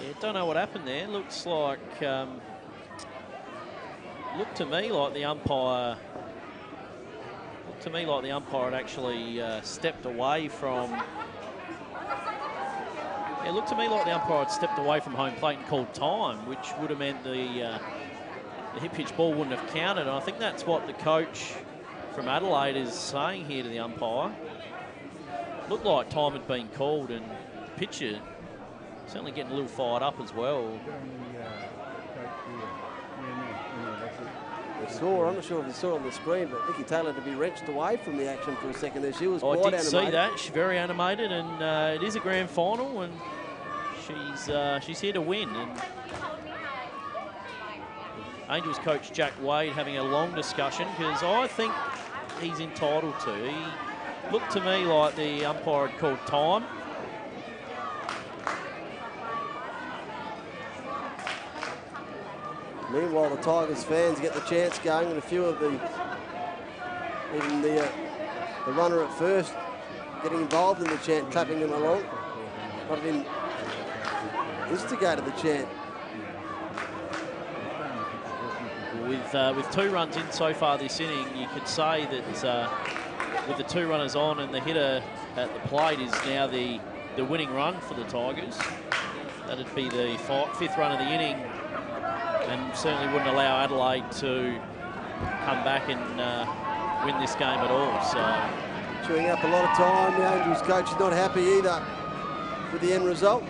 Yeah, don't know what happened there. Looks like, looked to me like the umpire. Looked to me like the umpire had actually stepped away from. It looked to me like the umpire had stepped away from home plate and called time, which would have meant the hit pitch ball wouldn't have counted. And I think that's what the coach from Adelaide is saying here to the umpire. Looked like time had been called, and the pitcher certainly getting a little fired up as well. I'm not sure if you saw it on the screen, but Nikki Taylor to be wrenched away from the action for a second there. She was quite I did animated. see that. She's very animated, and it is a grand final, and she's here to win. And Angels coach Jack Wade having a long discussion, because I think he's entitled to. He looked to me like the umpire had called time. Meanwhile, the Tigers fans get the chance going, and a few of even the runner at first getting involved in the chant, clapping them along. Might have been instigated the chant. With 2 runs in so far this inning, you could say that with the 2 runners on and the hitter at the plate is now the winning run for the Tigers. That'd be the 5th run of the inning, and certainly wouldn't allow Adelaide to come back and win this game at all. So chewing up a lot of time. The Angels coach is not happy either with the end result.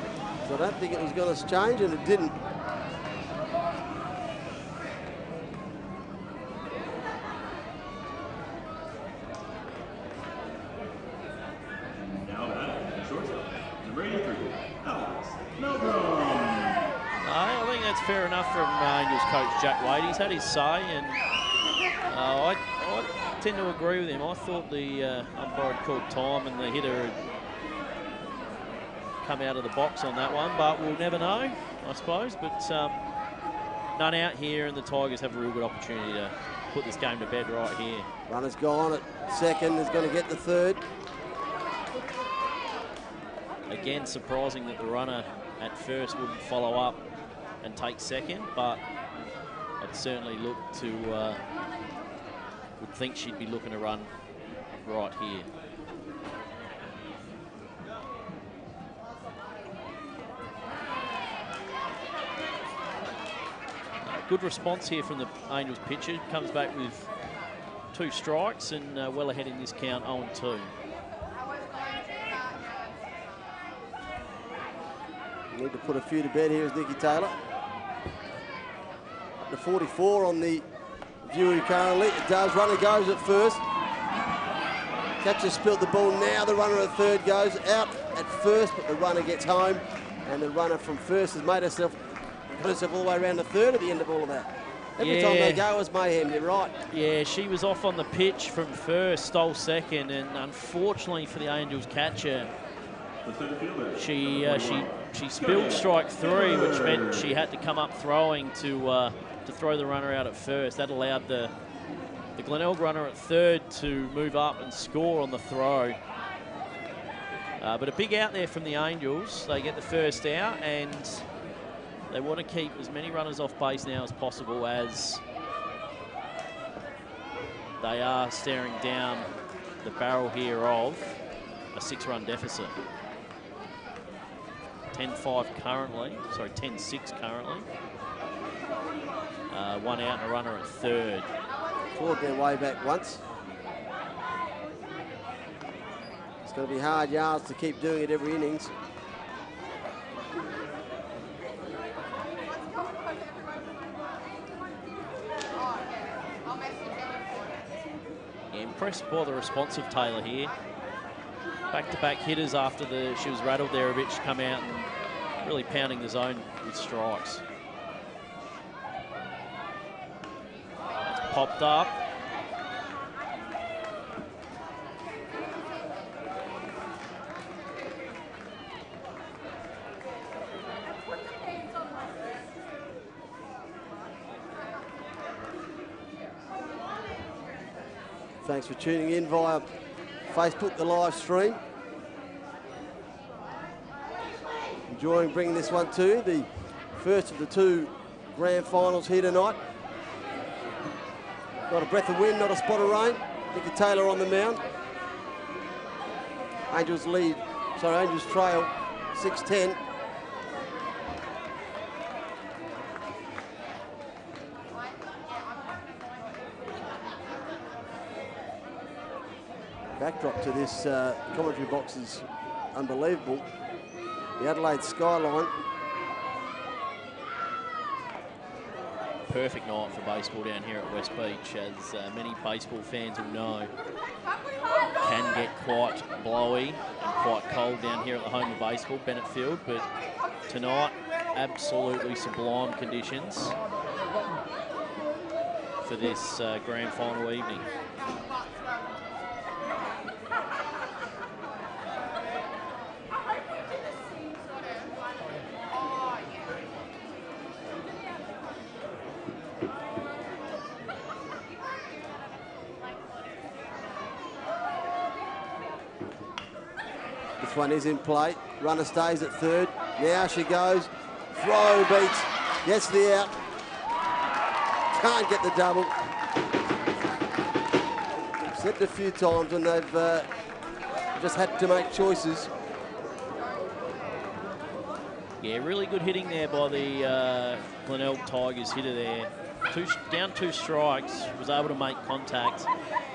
So I don't think it was going to change, and it didn't. I think that's fair enough from Angels coach Jack Wade. He's had his say, and I tend to agree with him. I thought the umpire had called time and the hitter had come out of the box on that one, but we'll never know, I suppose. But none out here, and the Tigers have a real good opportunity to put this game to bed right here. Runner's gone at second, is going to get the third. Again, surprising that the runner at first wouldn't follow up and take second, but I'd certainly look to, would think she'd be looking to run right here. Good response here from the Angels pitcher. Comes back with 2 strikes and well ahead in this count, 0-2. Need to put a few to bed here is Nikki Taylor. The 44 on the view currently. It does. Runner goes at first. Catcher spilt the ball now. The runner at third goes out at first, but the runner gets home. And the runner from first has got herself all the way around to third at the end of all of that. Every time they go is mayhem, you're right. Yeah, she was off on the pitch from first, stole second, and unfortunately for the Angels catcher, she spilled strike 3, which meant she had to come up throwing to throw the runner out at first. That allowed the Glenelg runner at third to move up and score on the throw. But a big out there from the Angels. They get the first out, and they want to keep as many runners off base now as possible, as they are staring down the barrel here of a 6-run deficit. 10-5 currently, sorry, 10-6 currently. 1 out and a runner at third. Clawed their way back once. It's going to be hard yards to keep doing it every innings. Yeah, impressed by the response of Taylor here. Back-to-back hitters after she was rattled there a bit. She come out and really pounding the zone with strikes. That's popped up. Thanks for tuning in via Facebook, the live stream. Enjoying bringing this one to you, the first of the 2 grand finals here tonight. Not a breath of wind, not a spot of rain. Nicky Taylor on the mound. Angels trail 6-10. Backdrop to this commentary box is unbelievable. The Adelaide skyline. Perfect night for baseball down here at West Beach, as many baseball fans will know. Can get quite blowy and quite cold down here at the home of baseball, Bennett Field, but tonight, absolutely sublime conditions for this grand final evening. This one is in play. Runner stays at third. Now she goes. Throw beats. Gets the out. Can't get the double. I've said it a few times when they've just had to make choices. Yeah, really good hitting there by the Glenelg Tigers hitter there. Down 2 strikes, was able to make contact.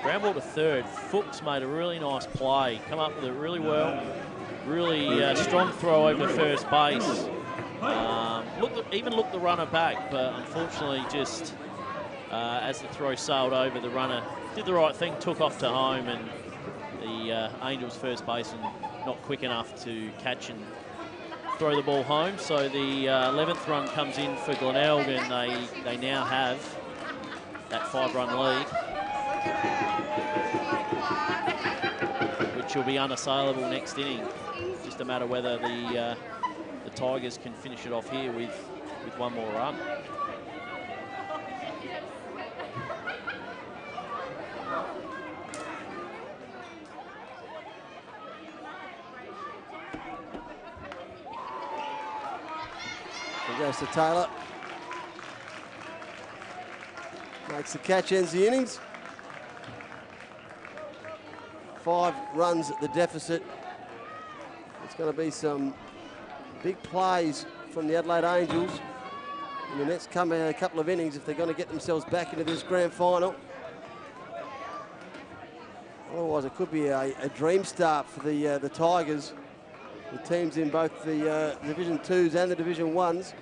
Ground ball to third. Fuchs made a really nice play. Come up with it really well. Really strong throw over first base. Even looked the runner back, but unfortunately just as the throw sailed over, the runner did the right thing, took off to home, and the Angels first baseman not quick enough to catch and throw the ball home. So the 11th run comes in for Glenelg, and they now have that 5-run lead, which will be unassailable next inning. Just a matter whether the Tigers can finish it off here with 1 more run. There goes to Taylor. Makes the catch, ends the innings. 5 runs at the deficit. It's going to be some big plays from the Adelaide Angels in the next couple of innings if they're going to get themselves back into this grand final. Otherwise, it could be a dream start for the Tigers. The teams in both the Division 2s and the Division 1s.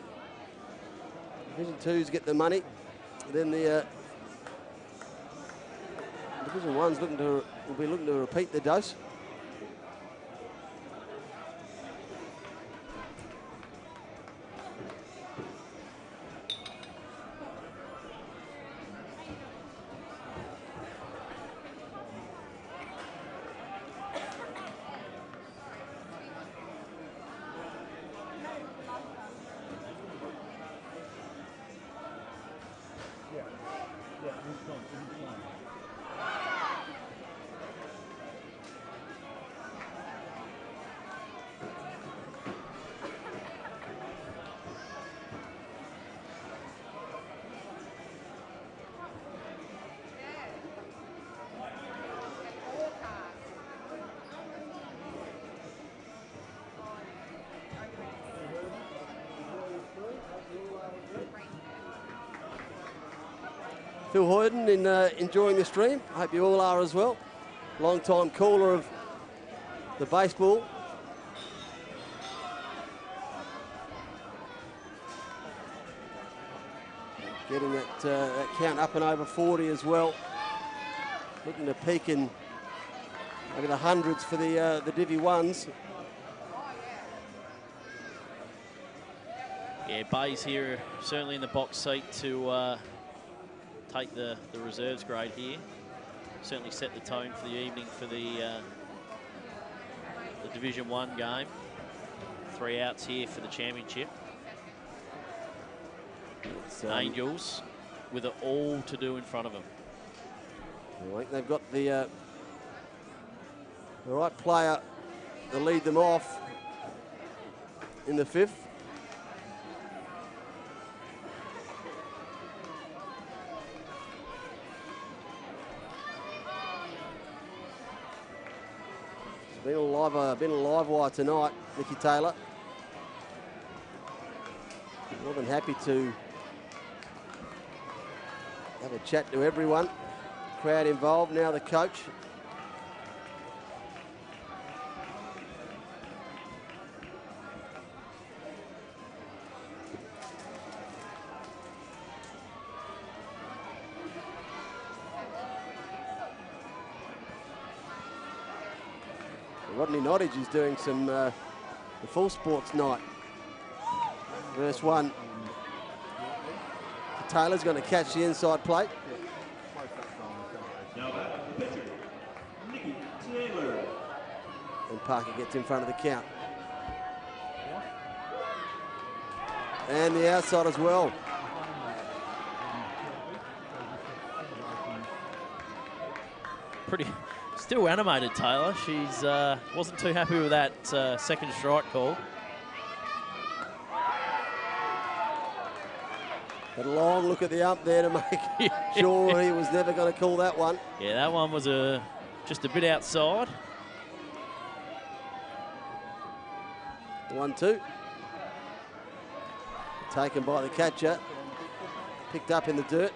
Division 2s get the money. Then the Division 1s will be looking to repeat the dose. Phil Hoyden enjoying the stream. I hope you all are as well. Long-time caller of the baseball. Getting that count up and over 40 as well. Looking to peak in maybe the hundreds for the Divi 1s. Yeah, Bays here certainly in the box seat to take the reserves grade here. Certainly set the tone for the evening for the Division 1 game. 3 outs here for the championship. Angels with it all to do in front of them. I think they've got the right player to lead them off in the 5th. It's been a live wire tonight, Nicky Taylor. More than happy to have a chat to everyone. Crowd involved, now the coach. Rodney Nottage is doing some the full sports night. Verse 1. Taylor's going to catch the inside plate. Now back to the pitcher, Nicky Taylor. And Parker gets in front of the count. And the outside as well. Pretty still animated, Taylor. She's wasn't too happy with that second strike call. Had a long look at the ump there to make sure he was never going to call that one. Yeah, that one was just a bit outside. 1-2. Taken by the catcher. Picked up in the dirt.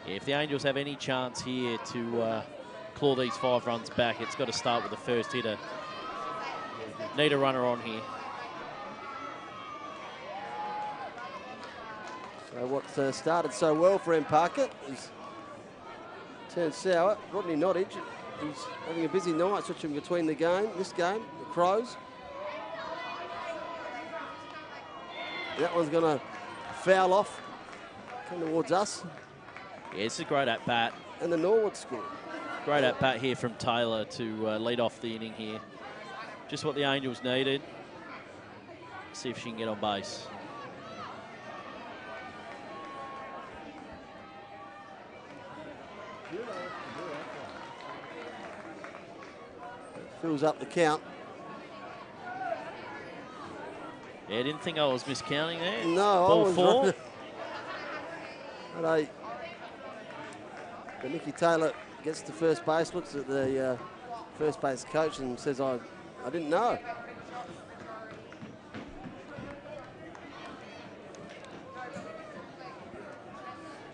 Yeah, if the Angels have any chance here to claw these 5 runs back, it's got to start with the first hitter. Need a runner on here. So what started so well for M. Parker is turned sour. Rodney Nottage, he's having a busy night switching between this game, the Crows. That one's going to foul off, come towards us. Yeah, it's a great at-bat. And the Norwood score. Great at-bat here from Taylor to lead off the inning here. Just what the Angels needed. See if she can get on base. Fills up the count. Yeah, didn't think I was miscounting there. No, Ball I was 4. But Nicky Taylor gets to first base, looks at the first base coach and says, I didn't know.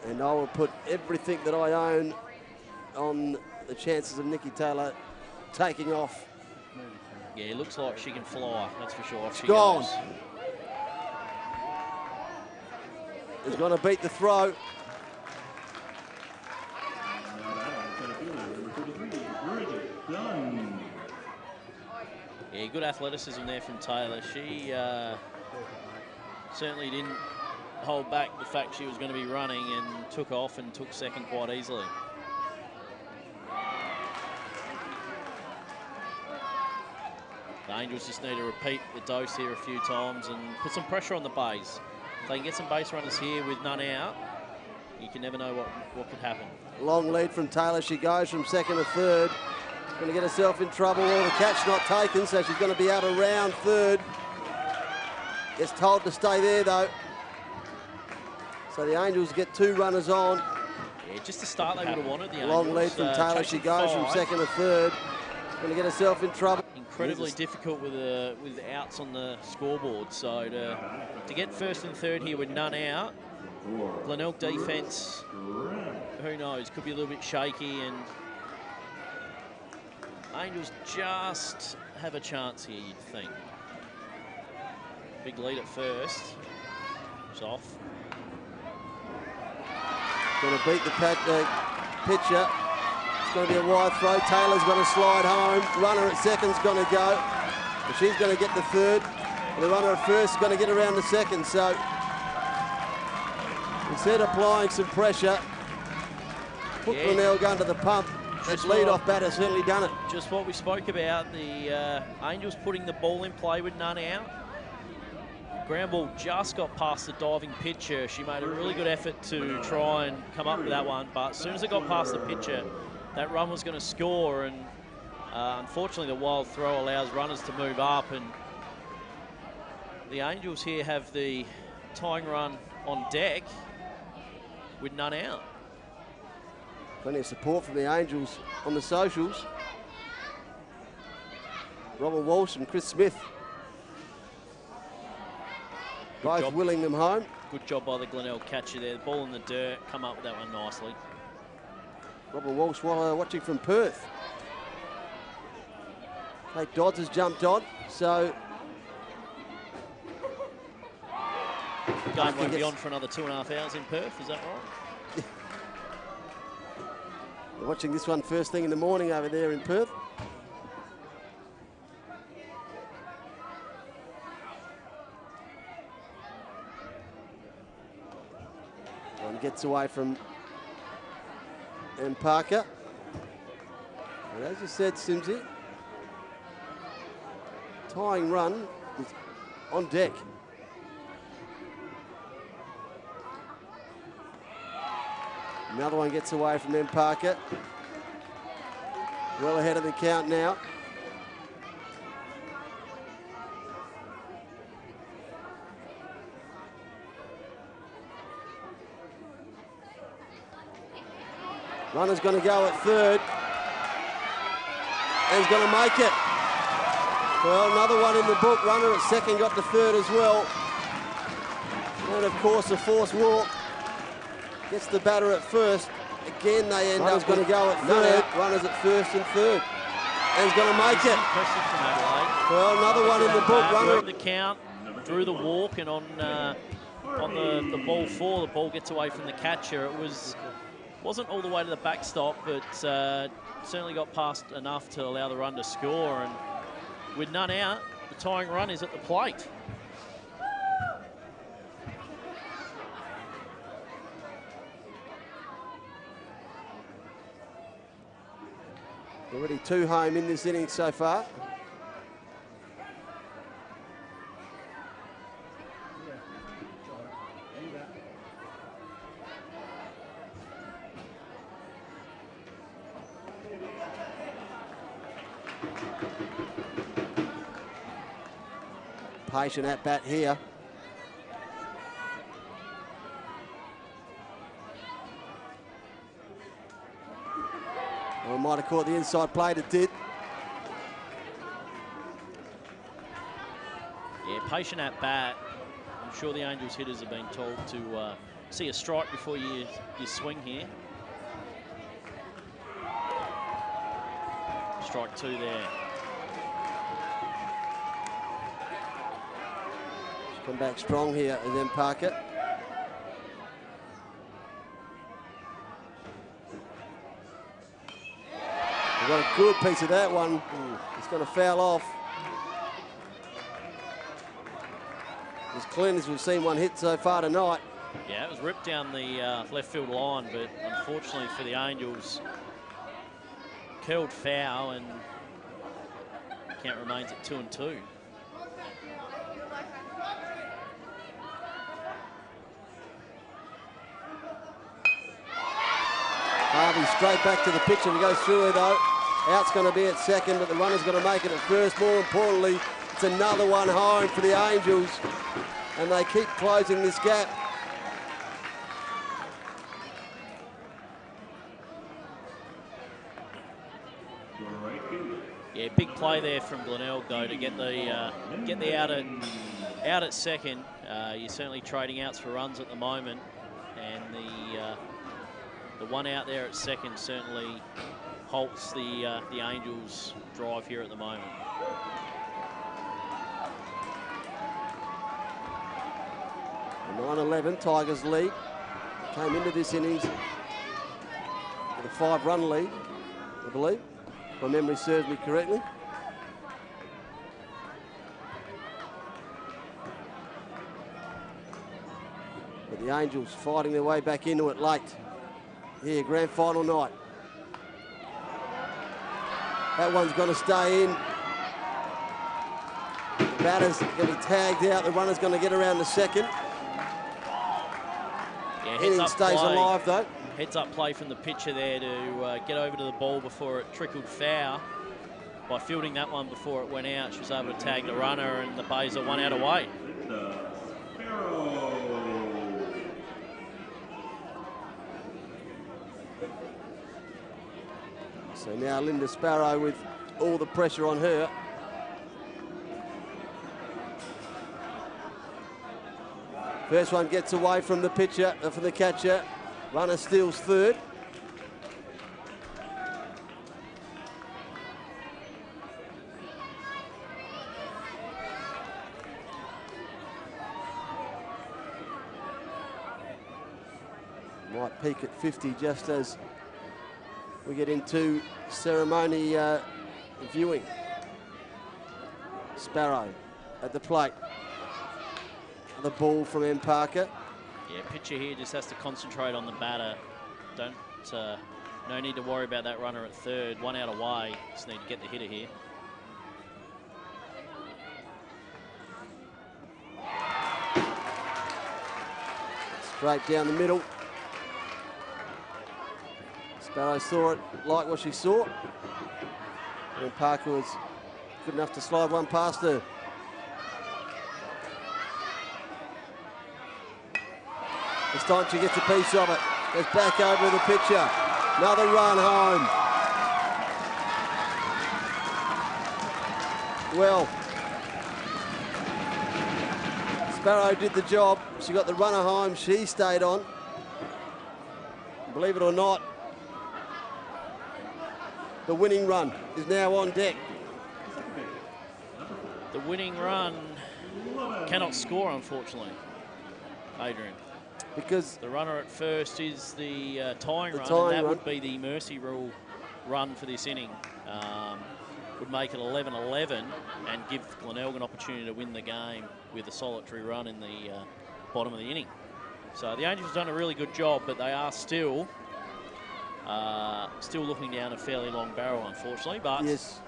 And I will put everything that I own on the chances of Nicky Taylor taking off. Yeah, it looks like she can fly, that's for sure. She Gone. goes. He's going to beat the throw. Yeah, good athleticism there from Taylor. She certainly didn't hold back the fact she was going to be running and took off and took second quite easily. The Angels just need to repeat the dose here a few times and put some pressure on the Bays. If they can get some base runners here with none out, you can never know what could happen. Long lead from Taylor. She goes from second to third. Going to get herself in trouble. Well, the catch not taken, so she's going to be out around third. Gets told to stay there, though. So the Angels get 2 runners on. Yeah, just the start they would have wanted, the Angels. Long lead from Taylor. She goes from second to third. Going to get herself in trouble. Incredibly difficult with outs on the scoreboard. So to get first and third here with none out, Glenelg defence who knows? Could be a little bit shaky, and Angels just have a chance here, you'd think. Big lead at first. It's off. Going to beat the pitcher. It's going to be a wide throw. Taylor's going to slide home. Runner at second's going to go. But she's going to get the third. And the runner at first is going to get around the second. So instead of applying some pressure, put Glenelg under the pump. That lead-off batter certainly done it. Just what we spoke about, the Angels putting the ball in play with none out. Ground ball just got past the diving pitcher. She made a really good effort to try and come up with that one, but as soon as it got past the pitcher, that run was going to score, and unfortunately the wild throw allows runners to move up, and the Angels here have the tying run on deck with none out. Plenty of support from the Angels on the socials. Robert Walsh and Chris Smith both willing them home. Good job by the Glenelg catcher there. The ball in the dirt, come up with that one nicely. Robert Walsh watching from Perth. Hey, Dodds has jumped on, so game won't be on for another 2.5 hours in Perth, is that right? They're watching this one first thing in the morning over there in Perth. One gets away from M. Parker. And as you said, Simsy, tying run is on deck. Another one gets away from M. Parker. Well ahead of the count now. Runner's going to go at third. And he's going to make it. Well, another one in the book. Runner at second got the third as well. And of course, a forced walk. Gets the batter at first. Again, they end up going to go at third. Runners at first and third. And he's going to make it. Impressive from Adelaide. Well, another one in the book. Runner. The count, drew the walk, and on the ball four, the ball gets away from the catcher. It wasn't all the way to the backstop, but certainly got past enough to allow the run to score. And with none out, the tying run is at the plate. Already 2 home in this inning so far. Patient at bat here. Well, might have caught the inside plate, it did. Yeah, patient at bat. I'm sure the Angels hitters have been told to see a strike before you swing here. Strike 2 there. Come back strong here, and then Parker. We've got a good piece of that one. It's going to foul off. As clean as we've seen one hit so far tonight. Yeah, it was ripped down the left field line, but unfortunately for the Angels, curled foul, and count remains at 2-2. Harvey straight back to the pitch, and he goes through it though. Out's going to be at second, but the runner's going to make it at first. More importantly, it's another one home for the Angels, and they keep closing this gap. Yeah, big play there from Glenelg though to get the out at second. You're certainly trading outs for runs at the moment, and the one out there at second certainly halts the Angels' drive here at the moment. The 9-11 Tigers lead. Came into this innings with a 5-run lead, I believe, if my memory serves me correctly. But the Angels fighting their way back into it late. Here, grand final night. That one's going to stay in. The batter's going to be tagged out. The runner's going to get around the second. Yeah, Inning stays alive, though. Heads up play from the pitcher there to get over to the ball before it trickled foul. By fielding that one before it went out, she was able to tag the runner, and the Bays are 1 out away. So now Linda Sparrow with all the pressure on her. First one gets away from the pitcher, from the catcher. Runner steals third. Might peak at 50 just as we get into ceremony viewing. Sparrow at the plate. The ball from M. Parker. Yeah, pitcher here just has to concentrate on the batter. No need to worry about that runner at third. 1 out away. Just need to get the hitter here. Straight down the middle. Sparrow saw it, liked what she saw. And Parker was good enough to slide one past her. This time she gets a piece of it. Goes back over to the pitcher. Another run home. Well, Sparrow did the job. She got the runner home. She stayed on. Believe it or not, the winning run is now on deck. The winning run cannot score, unfortunately, Adrian. Because the runner at first is the tying run, and that would be the mercy rule run for this inning. Would make it 11-11 and give Glenelg an opportunity to win the game with a solitary run in the bottom of the inning. So the Angels have done a really good job, but they are still looking down a fairly long barrel, unfortunately. But yes,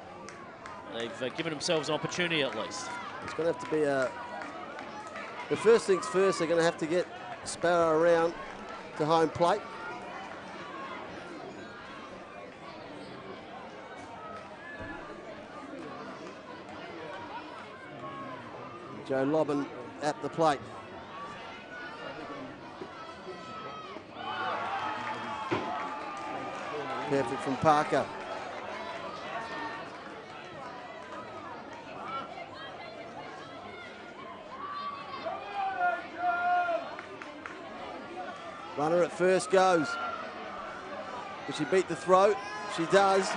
they've given themselves an opportunity at least. It's going to have to be the first things first. They're going to have to get Sparrow around to home plate. Joe Lobbin at the plate. Perfect from Parker. Runner at first goes. Will she beat the throw? She does.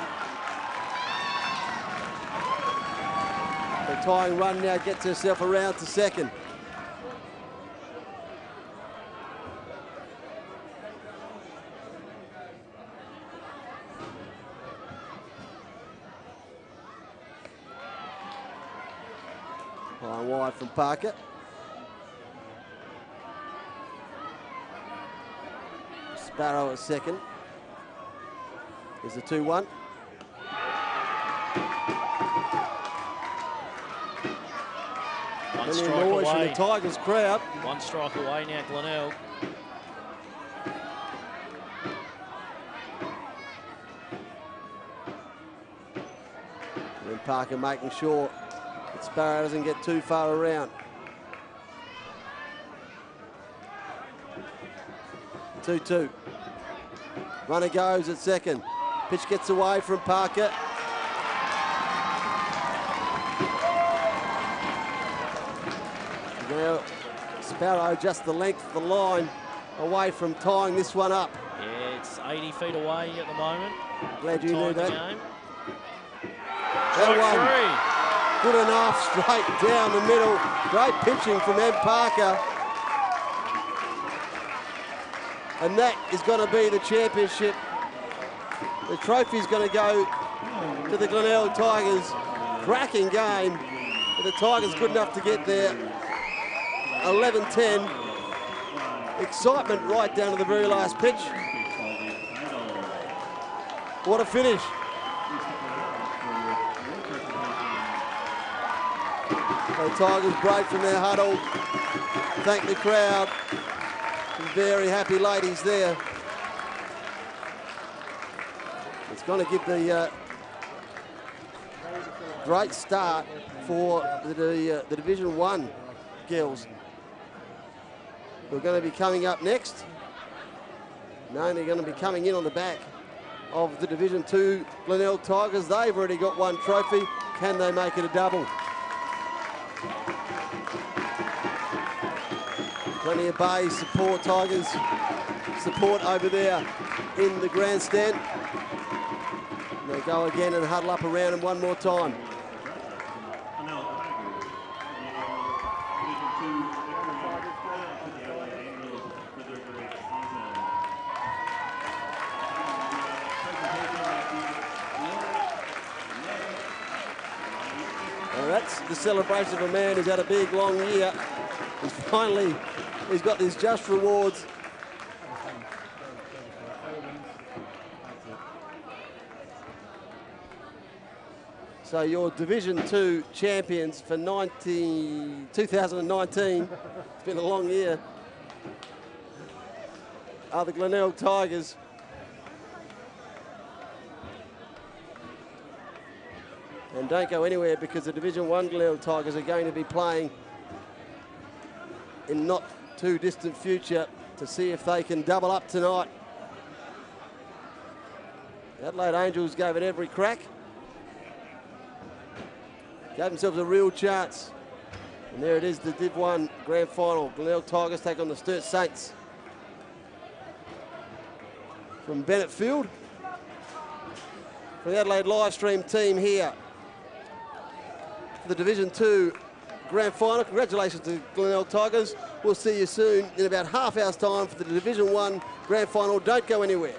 The tying run now gets herself around to second. High and wide from Parker. Sparrow at second. There's a 2-1. One strike away from the Tigers crowd. One strike away now, Glenelg. And Parker making sure that Sparrow doesn't get too far around. 2-2. Runner goes at second. Pitch gets away from Parker. Now Sparrow just the length of the line away from tying this one up. Yeah, It's 80 feet away at the moment. Glad you knew that. Game. That one, good enough, straight down the middle. Great pitching from Ed Parker. And that is going to be the championship. The trophy's going to go to the Glenelg Tigers. Cracking game. But the Tigers good enough to get there. 11-10. Excitement right down to the very last pitch. What a finish. The Tigers break from their huddle. Thank the crowd. Some very happy ladies there. It's going to give the great start for the Division 1 girls. We're going to be coming up next. No, they're going to be coming in on the back of the Division 2 Glenelg Tigers. They've already got one trophy. Can they make it a double? Plenty of Bay support, Tigers support over there in the grandstand. And they go again and huddle up around them one more time. That's the celebration of a man who's had a big, long year. He's got these just rewards. So your Division 2 champions for 2019, it's been a long year, are the Glenelg Tigers. And don't go anywhere, because the Division 1 Glenelg Tigers are going to be playing in not too distant future to see if they can double up tonight. Adelaide Angels gave it every crack. Gave themselves a real chance. And there it is, the Div 1 Grand Final. Glenelg Tigers take on the Sturt Saints from Bennett Field. For the Adelaide live stream team here, the Division 2 Grand Final. Congratulations to Glenelg Tigers. We'll see you soon in about half hour's time for the Division 1 Grand Final. Don't go anywhere.